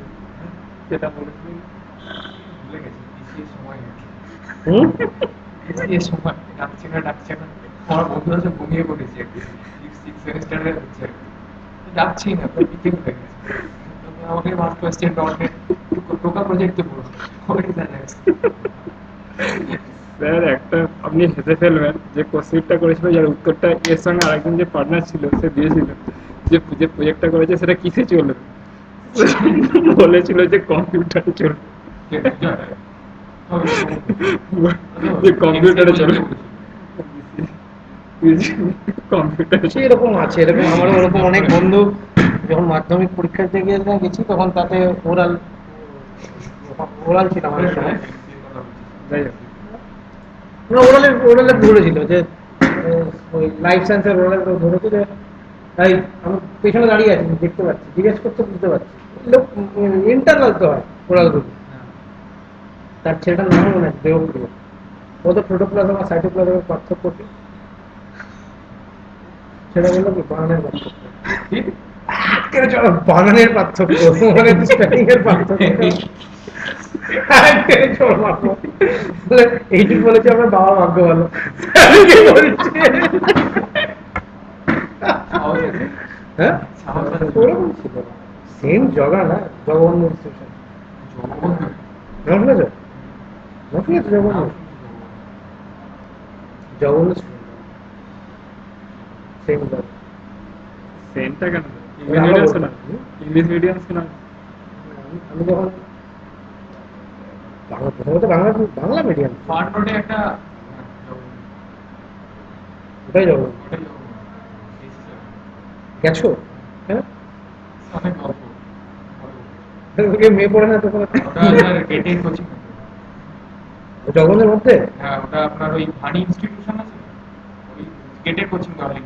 যেটা বলেছি ভুলে গেছি, সময় এই সময় ডাকছে না আমার বন্ধু আছে ঘুমিয়ে পড়েছে সিক্স সেমিস্টারে হচ্ছে ডাকছি না তো পিকিং হয়ে গেছে আমাকে মাস্ট কোয়েশ্চেন ডট টোকা প্রজেক্টে পড়ো হোয়াট ইজ দ্যাট স্যার একটা আপনি হেসে ফেলবেন যে কোশ্চেনটা করেছিল যার উত্তরটা এর সঙ্গে আরেকজন যে পার্টনার ছিল সে দিয়েছিল যে যে প্রজেক্টটা করেছে সেটা কিসে চলবে বলেছিল যে কম্পিউটারে চলবে যে কম্পিউটারে চলবে কম্পিউটারে এরকম আছে, এরকম আমারও ওরকম অনেক বন্ধু যখন মাধ্যমিক পরীক্ষা দিতে গেছি তখন তাতে ওরাল ওরাল ছিল আমার সময়, যাই হোক ওরালে ধরেছিল যে ওই লাইফ সায়েন্সের ওরাল ধরেছে যে তাই আমি পেছনে দাঁড়িয়ে আছি দেখতে পাচ্ছি, জিজ্ঞেস করতে বুঝতে পারছি লোক ইন্টারনাল তো হয় ওরালগুলো। তার ছেলেটার নাম মনে আছে দেবপ্রিয়, ও তো প্রোটোপ্লাজম আর সাইটোপ্লাজমের পার্থক্য কি সেটা বললো কি বানানের পার্থক্য, বানানের পার্থক্য মানে স্পেলিং এর পার্থক্য। এইটুকু বলেছে আমার বাবা ভাগ্য ভালো, হ্যাঁ ওরকম ছিল সেম জগা না জগবন্ধু স্টেশন, জগবন্ধু জগবন্ধু সেম জগা সেন্টটা কেন ইংলিশ মিডিয়াম শোনা ইংলিশ মিডিয়াম শোনা আমি যখন বাংলা প্রথমত বাংলা মিডিয়াম ফার্ট রোডে একটা ওটাই যাবো গেছো, হ্যাঁ অনেক গল্প ওকে মেয়ে পড়ে না তখন গেটের কোচিং জগন্নের মধ্যে হ্যাঁ ওটা আপনার ওই ভানি ইনস্টিটিউশন আছে ওই গেটের কোচিং ডার্লিং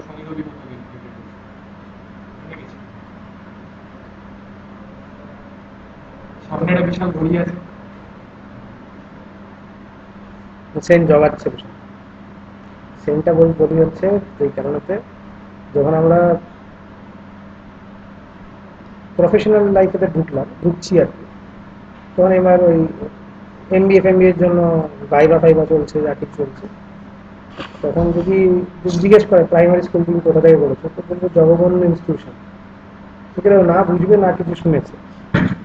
সঙ্গীত অভিজ্ঞতা সামনে একটা বিশাল ঘড়ি আছে সেন্ট জগাচ্ছে সেন্টটা বলি হচ্ছে এই কারণেতে যখন আমরা প্রফেশনাল লাইফে ঢুকছি আর কি, তখন এবার ওই এমবিএ এর জন্য ভাইবা চলছে যা কিছু চলছে, তখন যদি জিজ্ঞেস করে প্রাইমারি স্কুল তুমি কোথা থেকে বলেছো তো বলবো জগবন্ধু ইনস্টিটিউশন, সেখানে না বুঝবে না কিছু শুনেছে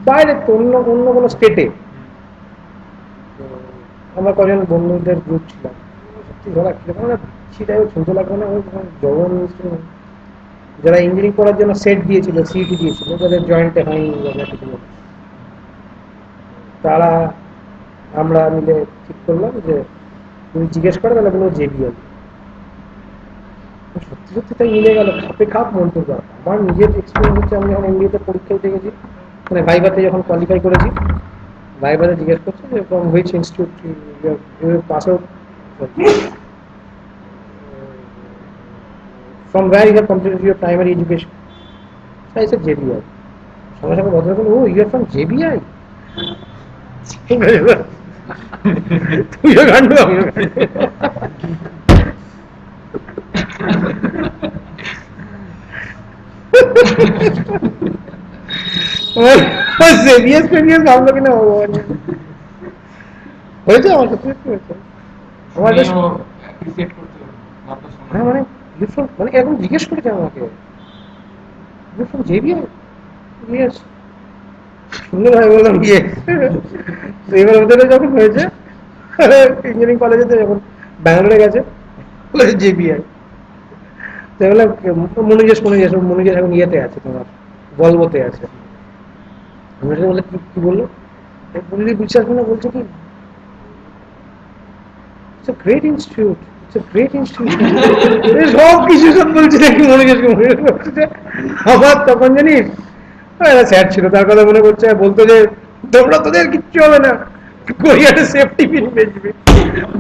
বাইরে তো অন্য কোনো স্টেটে। আমরা কজন বন্ধুদের গ্রুপ ছিলাম, সত্যি ধরা সেটাই শুনতে লাগবে না জগবন্ধু ইনস্টিটিউশন, যারা ইঞ্জিনিয়ারিং পড়ার জন্য সেট দিয়েছিল সিইটি দিয়েছিল যাদের জয়েন্টে হয়নি তারা আমরা মিলে ঠিক করলাম যে তুমি জিজ্ঞেস করো তাহলে বলবো জেবিএল। সত্যি সত্যি তাই মিলে গেল, খাপে খাপ মন্তব্য করা। আমার নিজের এক্সপিরিয়েন্স হচ্ছে আমি যখন এমবিএতে পরীক্ষা দিতে গেছি, মানে ভাইভাতে যখন কোয়ালিফাই করেছি, ভাইভাতে জিজ্ঞেস করছে যে from which institute pass out, from where you have completed your primary education? So I said JBI. সঙ্গে সঙ্গে বদলা বলল, ও ইউ আর ফ্রম জেবিআই, তুইও গান্ডু আমিও ভাবলো কিনা হয়েছে আমার সাথে হয়েছে আমার হ্যাঁ মানে মানে এখন জিজ্ঞেস করেছে আমাকে জেবিআই সুন্দর ভাই বললাম গিয়ে এবার ওদের যখন হয়েছে ইঞ্জিনিয়ারিং কলেজেতে যখন ব্যাঙ্গালোরে গেছে জেবিআই বললাম মনোজেশ এখন ইয়েতে আছে তোমার বলবতে আছে, আমরা বলে কি বললো বললি বিশ্বাস করে বলছে কি ইটস আ গ্রেট ইনস্টিটিউট, সব কিছু সব বলছে নাকি আবার তখন জানিস স্যার ছিল তার কথা মনে করছে, বলতো যে তোমরা তোদের কিচ্ছু হবে না কোরিয়াতে সেফটি পিন বেচবে,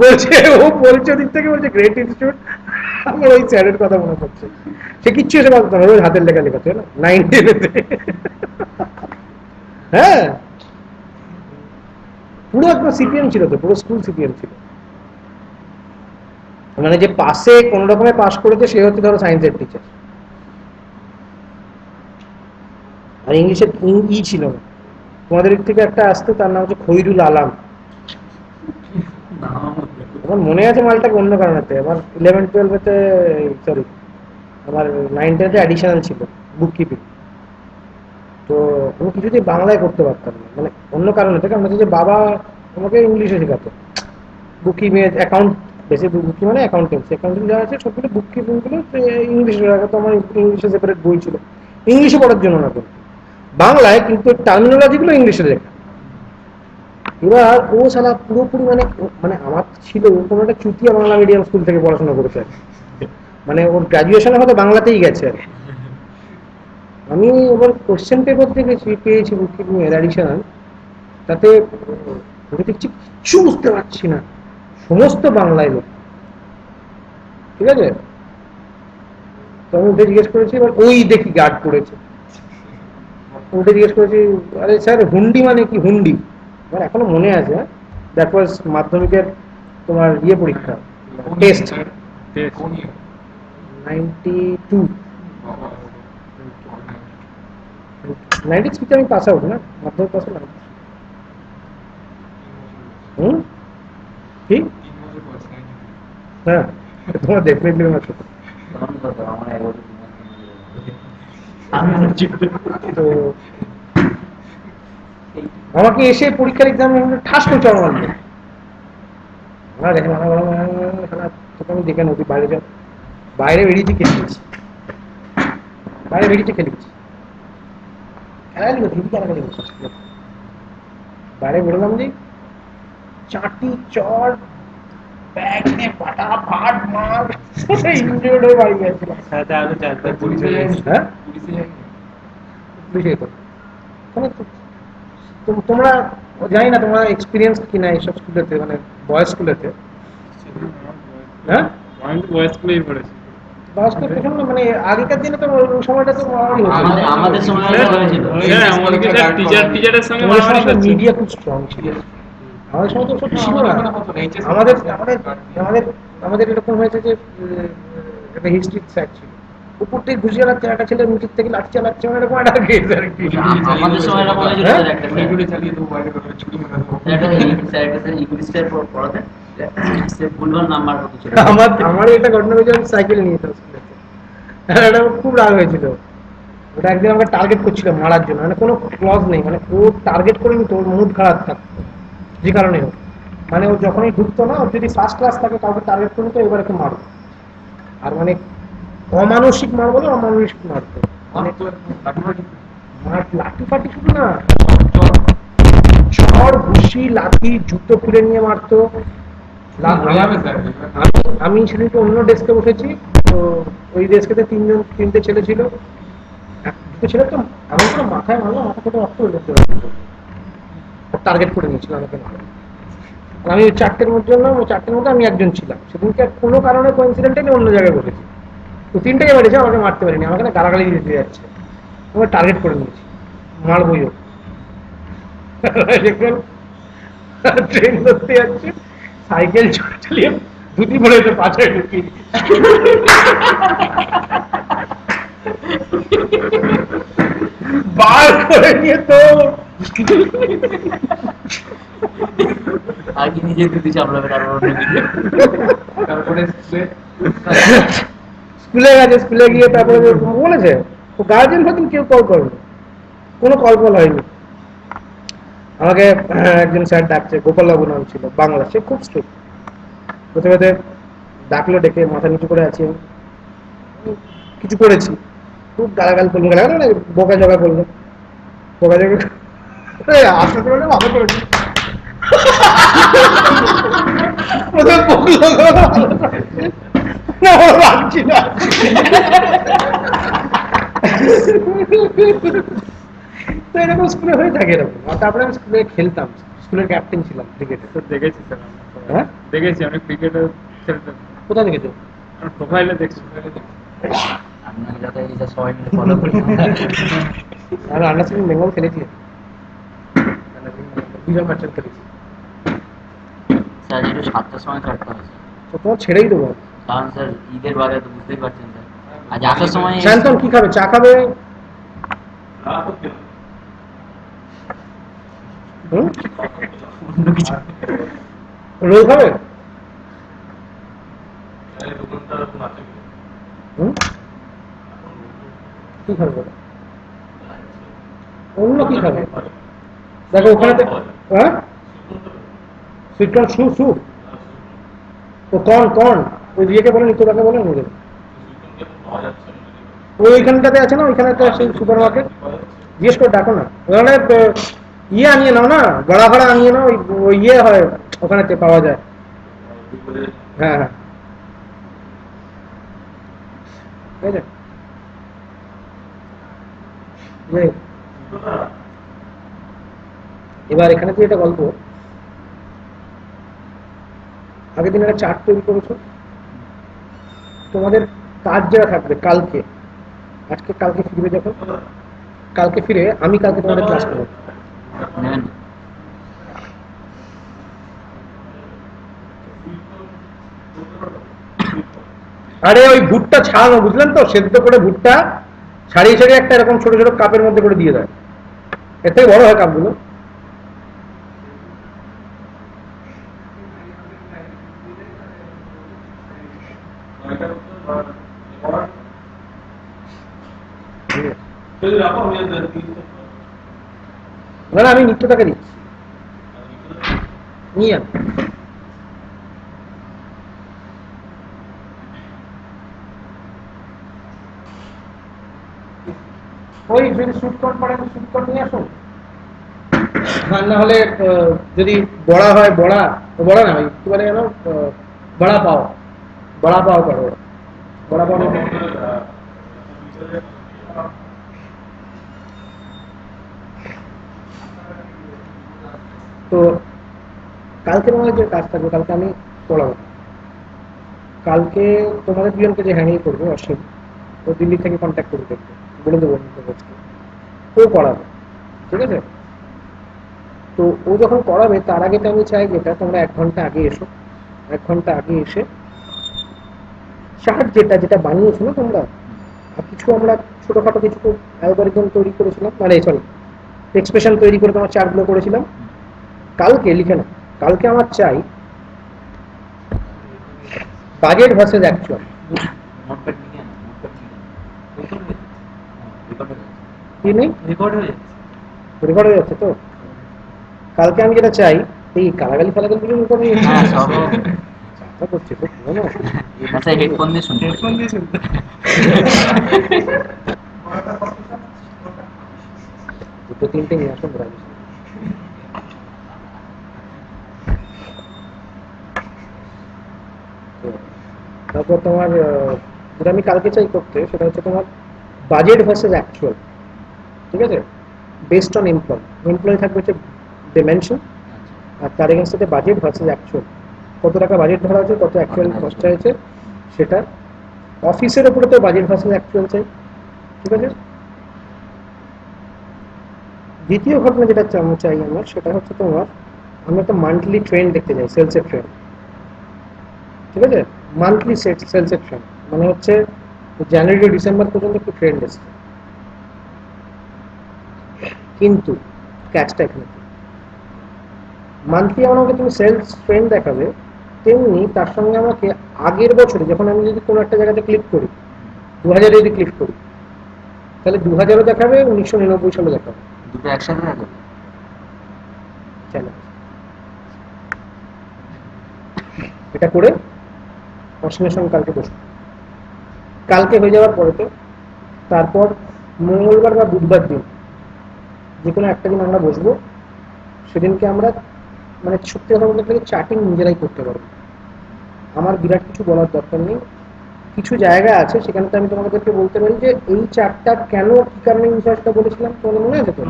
বলছে ও বলছে ওদিক থেকে বলছে গ্রেট ইনস্টিটিউট, আমার ওই স্যারের কথা মনে পড়ছে, সে কিচ্ছু এসে বলতো না, ওই হাতের লেখা লেখা ছিল 9-10-তে হ্যাঁ পুরো একদম সিপিএম ছিল তো, পুরো স্কুল সিপিএম ছিল, মানে যে পাশে কোন রকমে পাস করেছে সে হচ্ছে ধরো সায়েন্সের টিচার, আর ইংলিশের ই ছিল না, তোমাদের দিক থেকে একটা আসতো তার নাম হচ্ছে খৈরুল আলাম, আমার মনে আছে মালটাকে অন্য কারণেতে, আমার 11-12-এতে, সরি আমার 9-10-এ অ্যাডিশনাল ছিল বুক কিপিং। তো আমি কিছুতেই বাংলায় করতে পারতাম না, মানে অন্য কারণে থেকে। আমার যে বাবা আমাকে ইংলিশে শেখাতো, বুক কিপিং, অ্যাকাউন্ট, বেশি বুক কিপিং মানে অ্যাকাউন্টেন্সি, অ্যাকাউন্টিং যা আছে সবগুলো বুক কিপিং গুলো ইংলিশে শেখাতো। আমার ইংলিশে সেপারেট বই ছিল, ইংলিশে পড়ার জন্য না কিন্তু বাংলায়, কিন্তু টার্মিনোলজি গুলো ইংলিশে লেখা। এবার ও শালা পুরোপুরি মানে মানে আমার ছিল কোনো একটা চুতিয়া বাংলা মিডিয়াম স্কুল থেকে পড়াশোনা করেছে আর কি। মানে ওর গ্রাজুয়েশনে হয়তো বাংলাতেই গেছে আর কি। আমি এবার কোশ্চেন পেপার দেখেছি, পেয়েছি বুককিপিং এর অ্যাডিশনাল, তাতে আমি দেখছি কিচ্ছু বুঝতে পারছি না, সমস্ত বাংলায় লেখা। ঠিক আছে, তো আমি ওটা জিজ্ঞেস করেছি, এবার ওই দেখি গার্ড করেছে, ওটা জিজ্ঞেস করেছি, আরে স্যার হুন্ডি মানে কি? হুন্ডি আমার এখনো মনে আছে। দ্যাট ওয়াজ মাধ্যমিকের তোমার পরীক্ষা, টেস্ট, 92, 96 আমি পাস আউট না, মাধ্যমিক পাস আউট। কি? হ্যাঁ, তোমার ডেফিনেটলি আমার ছোট। তো আমাকে এসে পরীক্ষার এক্সাম ঠাস করে চড় মারলো। আমার দেখে তোকে আমি দেখে নদী বাইরে যা, বাইরে বেরিয়েছি খেলেছি, বাইরে বেরিয়েছি খেলেছি, খেলালি দিদি খেলাখালি করছি। বাইরে বেরোলাম যে চাটি চড়, ব্যাগ নিয়ে পাটা ফাট মার, ইনজুর্ড হয়ে বাড়ি গেছিলাম। পুলিশে যায়নি? হ্যাঁ, পুলিশে যায়নি? বুঝে তো তোমরা জানি না তোমরা এক্সপিরিয়েন্স কিনা এইসব স্কুলেতে, মানে বয়েজ স্কুলেতে। হ্যাঁ, বয়েজ স্কুলেই পড়েছি। বয়েজ স্কুল পেছন না, মানে আগেকার দিনে তো ওই সময়টা তো মারামারি হতো। আমাদের সময় হয়েছিল। হ্যাঁ, এমনকি স্যার টিচারের সঙ্গে তোমাদের মারামারি সময় করছে। মিডিয়া খুব স্ট্রং ছিল, আমাদের সময় তো সব ছিল না। আমাদের আমাদের আমাদের আমাদের এরকম হয়েছে যে একটা হিস্ট্রি স্যার ছিল, উপর থেকে ঘুষি চালাচ্ছে, একটা ছেলে মুখের থেকে লাঠি চালাচ্ছে, মানে এরকম একটা কেস আর কি। আমাদের সময় এরকম হয়েছিল হ্যাঁ? স্যার, একটা এগুলো চালিয়ে দেবো, বাইরে করে ছুটি মেরে দেবো। স্যার ইংলিশের পড়াতেন, সে ভুলভাল নাম্বার কত ছিল। আমার এটা ঘটনা হয়েছে, আমি সাইকেল নিয়ে যেতাম স্কুলেতে, আর এটা আমার খুব রাগ হয়েছিল। ওটা একদিন আমাকে টার্গেট করছিল মারার জন্য, মানে কোনো ক্লজ নেই, মানে ও টার্গেট করে নিত, ওর মুড খারাপ থাকতো যে কারণে হোক। মানে ও যখনই ঢুকতো না, ওর যদি ফার্স্ট ক্লাস থাকে কাউকে টার্গেট করে নিত, এবার একটু মারতো। আর মানে অমানসিক মারবো না, অমানসিক মারতো, মানে লাঠি ফাটি শুধু না, ঝড় ঘুষি লাঠি জুতো খুলে নিয়ে মারতো। আমি সেদিনকে অন্য ডেস্কে বসেছি, তো ওই ডেস্কেতে তিনটে ছেলে ছিল, দুটো ছেলে তো আমি তো মাথায় মারলো, মাথা ফটো রক্ত হয়ে যেতে টার্গেট করে নিয়েছিল আমাকে মারো। আর আমি ওই চারটের মধ্যে আমি একজন ছিলাম। সেদিনকে কোনো কারণে কোইন্সিডেন্টালি অন্য জায়গায় বসেছি, তো তিনটাকে মেরেছে, আমাকে মারতে পারিনি, আমাকে না গালাগালি দিতে যাচ্ছে, আমাকে টার্গেট করে নিয়েছি, মারবই ও। ট্রেন ধরতে যাচ্ছে, সাইকেল চালিয়ে ধুতি পড়েছে, পাছায় ঢুকিয়ে বার করে নিয়ে তো আগে নিজে দিদি চাপড়াবে, তারপরে স্কুলে গেছে, স্কুলে গিয়ে তারপরে বলেছে তো গার্জেন হয়তো কেউ কল করবে, কোনো কল হয়নি। আমাকে একজন স্যার ডাকছে, গোপালবাবু নাম ছিল, বাংলা, সে খুব স্ট্রিক্ট। প্রথমে ডাকলো, ডেকে মাথা নিচু করে আছি, কিছু করেছি, খুব গালাগাল করলো, গালাগাল মানে বোকা জগা করলো, বোকা জগা আস্তে করে ভালো করেছি। প্রথমে বললো না, রাখছি না, তো এরকম স্কুলে হয়ে থাকে এরকম। আর তারপরে আমি স্কুলে খেলতাম, স্কুলের ক্যাপ্টেন ছিলাম ক্রিকেটে। স্যার দেখেছি স্যার, হ্যাঁ, দেখেছি অনেক ক্রিকেটে খেলতে, কোথা দেখেছো? প্রোফাইলে দেখছি। আপনাকে যাতে এই যে সবাই মিলে ফলো করি। আমি আন্ডার সেভেন বেঙ্গল খেলেছি, দুজন ম্যাচের খেলেছি। স্যার একটু 7টার সময় ছাড়তে হবে তো তোমার ছেড়েই দেবো, কারণ স্যার ঈদের বারে তো বুঝতেই পারছেন স্যার, আজ আসার সময় শান্তন কি খাবে? চা খাবে? অন্য কিছু রোল খাবে? কি খাবে বলো? অন্য কি খাবে? দেখো ওখানে হ্যাঁ সুইট কর্ন স্যুপ ও কর্ন ওই দিয়েকে বলে নিত্যদাকে বলে ওদের ওইখানটাতে আছে না, ওইখানে একটা সেই সুপার মার্কেট, জিজ্ঞেস করে ডাকো না। ওখানে ইয়ে আনিয়ে নাও না, বড়া ভাড়া আনিয়ে নাও, ওই ইয়ে হয় ওখানে পাওয়া যায়। হ্যাঁ হ্যাঁ ঠিক আছে। এবার এখানে তো এটা গল্প, আগের দিন একটা চার্ট তৈরি করেছো, তোমাদের কাজ যারা থাকবে কালকে, আজকে কালকে ফিরবে যখন, কালকে ফিরে আমি কালকে তোমাদের ক্লাস করবো। নেবেন? আরে ওই ভুট্টা ছাড়ানো, বুঝলেন তো, সেদ্ধ করে ভুট্টা ছাড়িয়ে ছাড়িয়ে একটা এরকম ছোট ছোট কাপের মধ্যে করে দিয়ে দেয়, এর থেকে বড় হয় কাপগুলো। না না আমি নিত্যটাকে দিচ্ছি, নিয়ে আন। ওই যদি সুইট কর্ন পড়েন সুইট কর্ন নিয়ে আসুন, আর না হলে যদি বড়া হয় বড়া না ওই কি বলে যেন বড়া পাও করো, বড়া পাও তো কালকে তোমাদের যে কাজ থাকবে, কালকে আমি পড়াবো। কালকে তোমাদের দুজনকে যে হ্যান্ডেল করবে অসীম, ও দিল্লি থেকে কন্ট্যাক্ট করে দেখবে, বলে দেবো ও পড়াবে, ঠিক আছে? তো ও যখন করাবে তার আগে তো আমি চাই যেটা তোমরা 1 ঘন্টা আগে এসো, 1 ঘন্টা আগে এসে চার্ট যেটা বানিয়েছো না তোমরা, আর কিছু আমরা ছোটখাটো কিছু অ্যালগরিদম তৈরি করেছিলাম, মানে সরি এক্সপ্রেশন তৈরি করে তোমার চার্টগুলো করেছিলাম, কালকে লিখে না, কালকে আমার চাই বাজেট ভার্সেস অ্যাকচুয়াল। নোটপ্যাড নিয়ে আনো, নোটপ্যাড নিয়ে আনো। কি নেই রেকর্ড হয়ে যাচ্ছে। রেকর্ড হয়ে যাচ্ছে তো? কালকে আমি যেটা চাই এই গালাগালি ফালাগালি রেকর্ড হয়ে হ্যাঁ সব যাচ্ছে করছে খুব পুরোনো। আচ্ছা হেডফোন দিয়ে শুনতে হেডফোন দিয়ে শুনতে দুটো তিনটে নিয়ে আসুন ঘোরা। তারপর তোমার যেটা আমি কালকে চাই করতে সেটা হচ্ছে তোমার বাজেট ভার্সেস অ্যাকচুয়াল, ঠিক আছে? বেসড অন এমপ্লয় থাকবে হচ্ছে ডিমেনশন, আর তার এগেন্সে বাজেট ভার্সেস অ্যাকচুয়াল, কত টাকা বাজেট ধরা হয়েছে, কত অ্যাকচুয়াল খরচা হয়েছে সেটা। অফিসের উপরে তো বাজেট ভার্সেস অ্যাকচুয়াল চাই, ঠিক আছে? দ্বিতীয় ঘটনা যেটা চাই আমার সেটা হচ্ছে তোমার, আমি একটা মান্থলি ট্রেন্ড দেখতে চাই, সেলসের ট্রেন্ড, ঠিক আছে? মান্থলি সেলসের ট্রেন্ড মানে হচ্ছে জানুয়ারি ডিসেম্বর পর্যন্ত একটু ট্রেন্ড এসছে, কিন্তু ক্যাচটা এখানে মান্থলি আমাকে তুমি সেলস ট্রেন্ড দেখাবে, তেমনি তার সঙ্গে আমাকে আগের বছরে যখন আমি যদি কোনো একটা জায়গাতে ক্লিক করি, 2000 যদি ক্লিক করি তাহলে 2000ও দেখাবে, 1999 সালে দেখাবে, দুটো একসাথে থাকে। চ্যালেঞ্জ। এটা করে অসীমের সঙ্গে কালকে বসবো, কালকে হয়ে যাওয়ার পরেতে তারপর মঙ্গলবার বা বুধবার দিন যে কোনো একটা দিন আমরা বসবো, সেদিনকে আমরা মানে সত্যি কথা বলতে গেলে চার্টিং নিজেরাই করতে পারবো, আমার বিরাট কিছু বলার দরকার নেই। কিছু জায়গা আছে সেখানে তো আমি তোমাদেরকে বলতে পারি যে এই চার্টটা কেন কি কারণে ইনসার্টটা বলেছিলাম, তোমাদের মনে আছে তো?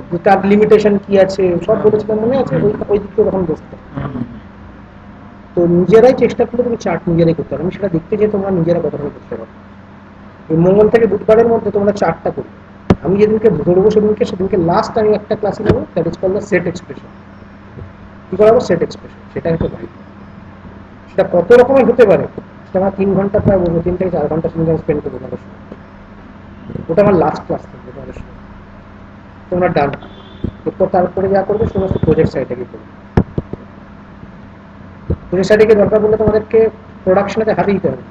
যে তার লিমিটেশন কি আছে সব বলেছিলাম, মনে আছে? ওই দিকে তখন বসতে, তো নিজেরাই চেষ্টা করলে তুমি চার্ট নিজেরাই করতে পারো, আমি সেটা দেখতে যে তোমরা নিজেরা কতটা করতে পারো। এই মঙ্গল থেকে বুধবারের মধ্যে তোমরা চার্টটা করবে, আমি যেদিনকে ধরবো সেদিনকে লাস্ট আমি একটা ক্লাসে নেবো, that is called the set expression. কি করাবো? সেট এক্সপ্রেশন, সেটা হচ্ছে ভাই, সেটা কত রকমের হতে পারে, সেটা আমার 3 ঘন্টা প্রায় বলবো, 3 থেকে 4 ঘন্টা সেদিন আমি স্পেন্ড করবো তোমাদের সঙ্গে, ওটা আমার লাস্ট ক্লাস থাকবে তোমাদের সঙ্গে, তোমরা ডান। এরপর তারপরে যা করবে সমস্ত প্রজেক্ট সাইটে গিয়ে করবে, প্রজেক্ট সাইটে গিয়ে দরকার পড়লে তোমাদেরকে প্রোডাকশনেতে হাতে দিতে হবে,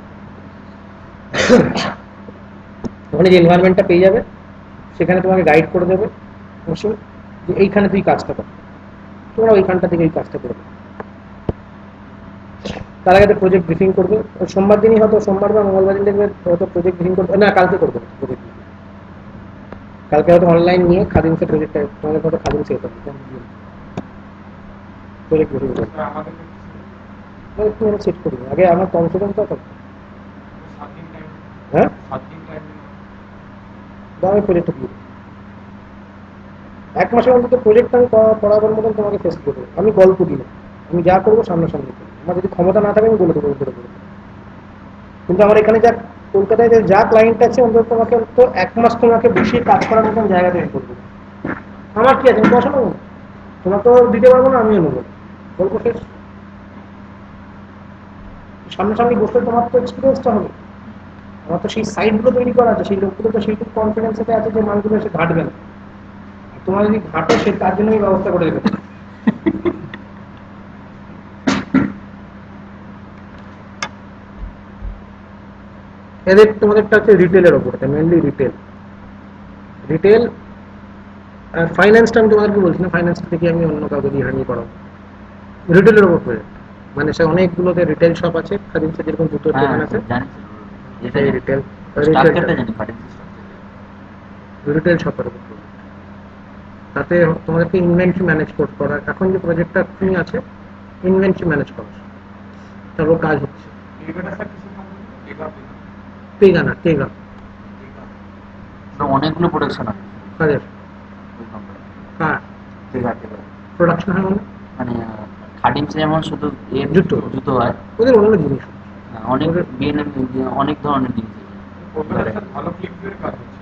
ওখানে যে এনভায়রনমেন্টটা পেয়ে যাবে সেখানে তোমাকে গাইড করে দেবে অবশ্যই যে এইখানে তুই কাজটা কর, তোমরা ওইখানটা থেকে এই কাজটা করবে। তার আগে প্রজেক্ট ব্রিফিং করবে, ওই সোমবার দিনই হয়তো, সোমবার বা মঙ্গলবার দিন দেখবে হয়তো প্রজেক্ট ব্রিফিং করবে, না কালকে করবে প্রজেক্ট, কালকে হয়তো অনলাইন নিয়ে খাদিমসে প্রজেক্টটা তোমাদের হয়তো খাদিমসে হতে হবে প্রজেক্ট ব্রিফিং করবে। আমাদের একটু সেট করবে আগে আমার কমসে কম তো 7 দিন টাইম, হ্যাঁ 7 দিন টাইম দামি প্রজেক্টটা দিয়ে দেবো। এক মাসের অন্তত প্রজেক্ট আমি পড়াবার মতন তোমাকে ফেস করে দেবো। আমি গল্প দিই না, আমি যা করবো সামনাসামনি করবো। আমার যদি ক্ষমতা না থাকে আমি বলে দেবো করে দেবো। কিন্তু আমার এখানে যা কলকাতায় যা ক্লায়েন্ট আছে অন্তত তোমাকে তো 1 মাস তোমাকে বসিয়ে কাজ করার মতন জায়গা তৈরি করবো। আমার কি আছে, আমি পয়সা নেবো, তোমাকে দিতে পারবো না, আমিও নেবো, গল্প শেষ। সামনাসামনি বসলে তোমার তো এক্সপিরিয়েন্সটা হবে, আমার তো সেই সাইটগুলো তৈরি করা আছে, সেই লোকগুলো তো সেইটুকু কনফিডেন্স এতে আছে যে মালগুলো এসে ঘাটবে না। তোমার যদি ঘাটে সে তার জন্য ব্যবস্থা করে দেবে। এদের তোমাদেরটা হচ্ছে রিটেলের ওপর, মেনলি রিটেল আর ফাইন্যান্সটা আমি তোমাদেরকে বলছি না, ফাইন্যান্স থেকে আমি অন্য কাউকে দিয়ে হারিয়ে করাবো। রিটেলের ওপর প্রজেক্ট, মানে সে অনেকগুলোতে রিটেল শপ আছে, খাদিমসে যেরকম জুতোর দোকান আছে, জানি এটা সেই রিটেল স্ট্রাকচারটা জানি কাটিং রিটেল শপের উপর project। তাতে তোমাদেরকে ইনভেন্টরি ম্যানেজ করা, এখন যে প্রজেক্টটা তুমি আছে ইনভেন্টরি ম্যানেজ করা, তারপর কাজ হচ্ছে। এগাটা স্যার কিছু কোম্পানি টেগা না, টেগা অনেকগুলো প্রোডাকশন আছে কাজের, ওই কোম্পানি হ্যাঁ ঠিক আছে প্রোডাকশন হয় মানে মানে খাদিমসে যেমন শুধু এর জুতো। জুতো হয়, ওদের অন্য জিনিস। অনেক বিএনএম অনেক ধরনের জিনিস আছে। কলকাতার স্যার ভালো ফ্লিপকার্টের কাজ হচ্ছে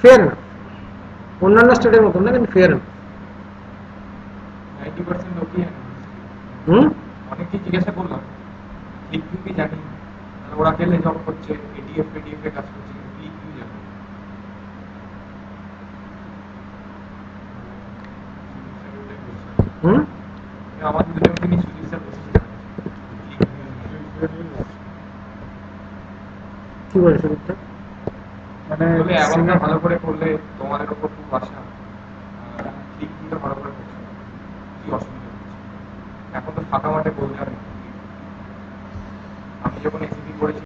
ফেয়ার না, অন্যান্য স্টেটের মতন না, কিন্তু ফেয়ার না। 90% লোকই জানে না। হুম, অনেককে জিজ্ঞাসা করলাম ফ্লিপকার্টই জানি না, তাহলে ওরা গেলে জব করছে এডিএফ এর কাজ করছে, কিন্তু ফ্লিপকার্টই জানে না। হুম, আমাদের দুজনের মধ্যে নিয়ে সুজিত স্যার বসেছে কি বলে সুদীপটা? মানে বলে অ্যাওয়ার্ডটা ভালো করে করলে তোমাদের উপর খুব আশা, ফ্লিপকার্টটা ভালো করে করছে না। কি অসুবিধা হচ্ছে এখন তো ফাঁকা মাঠে বলতে হবে। আমি যখন এসিপি করেছি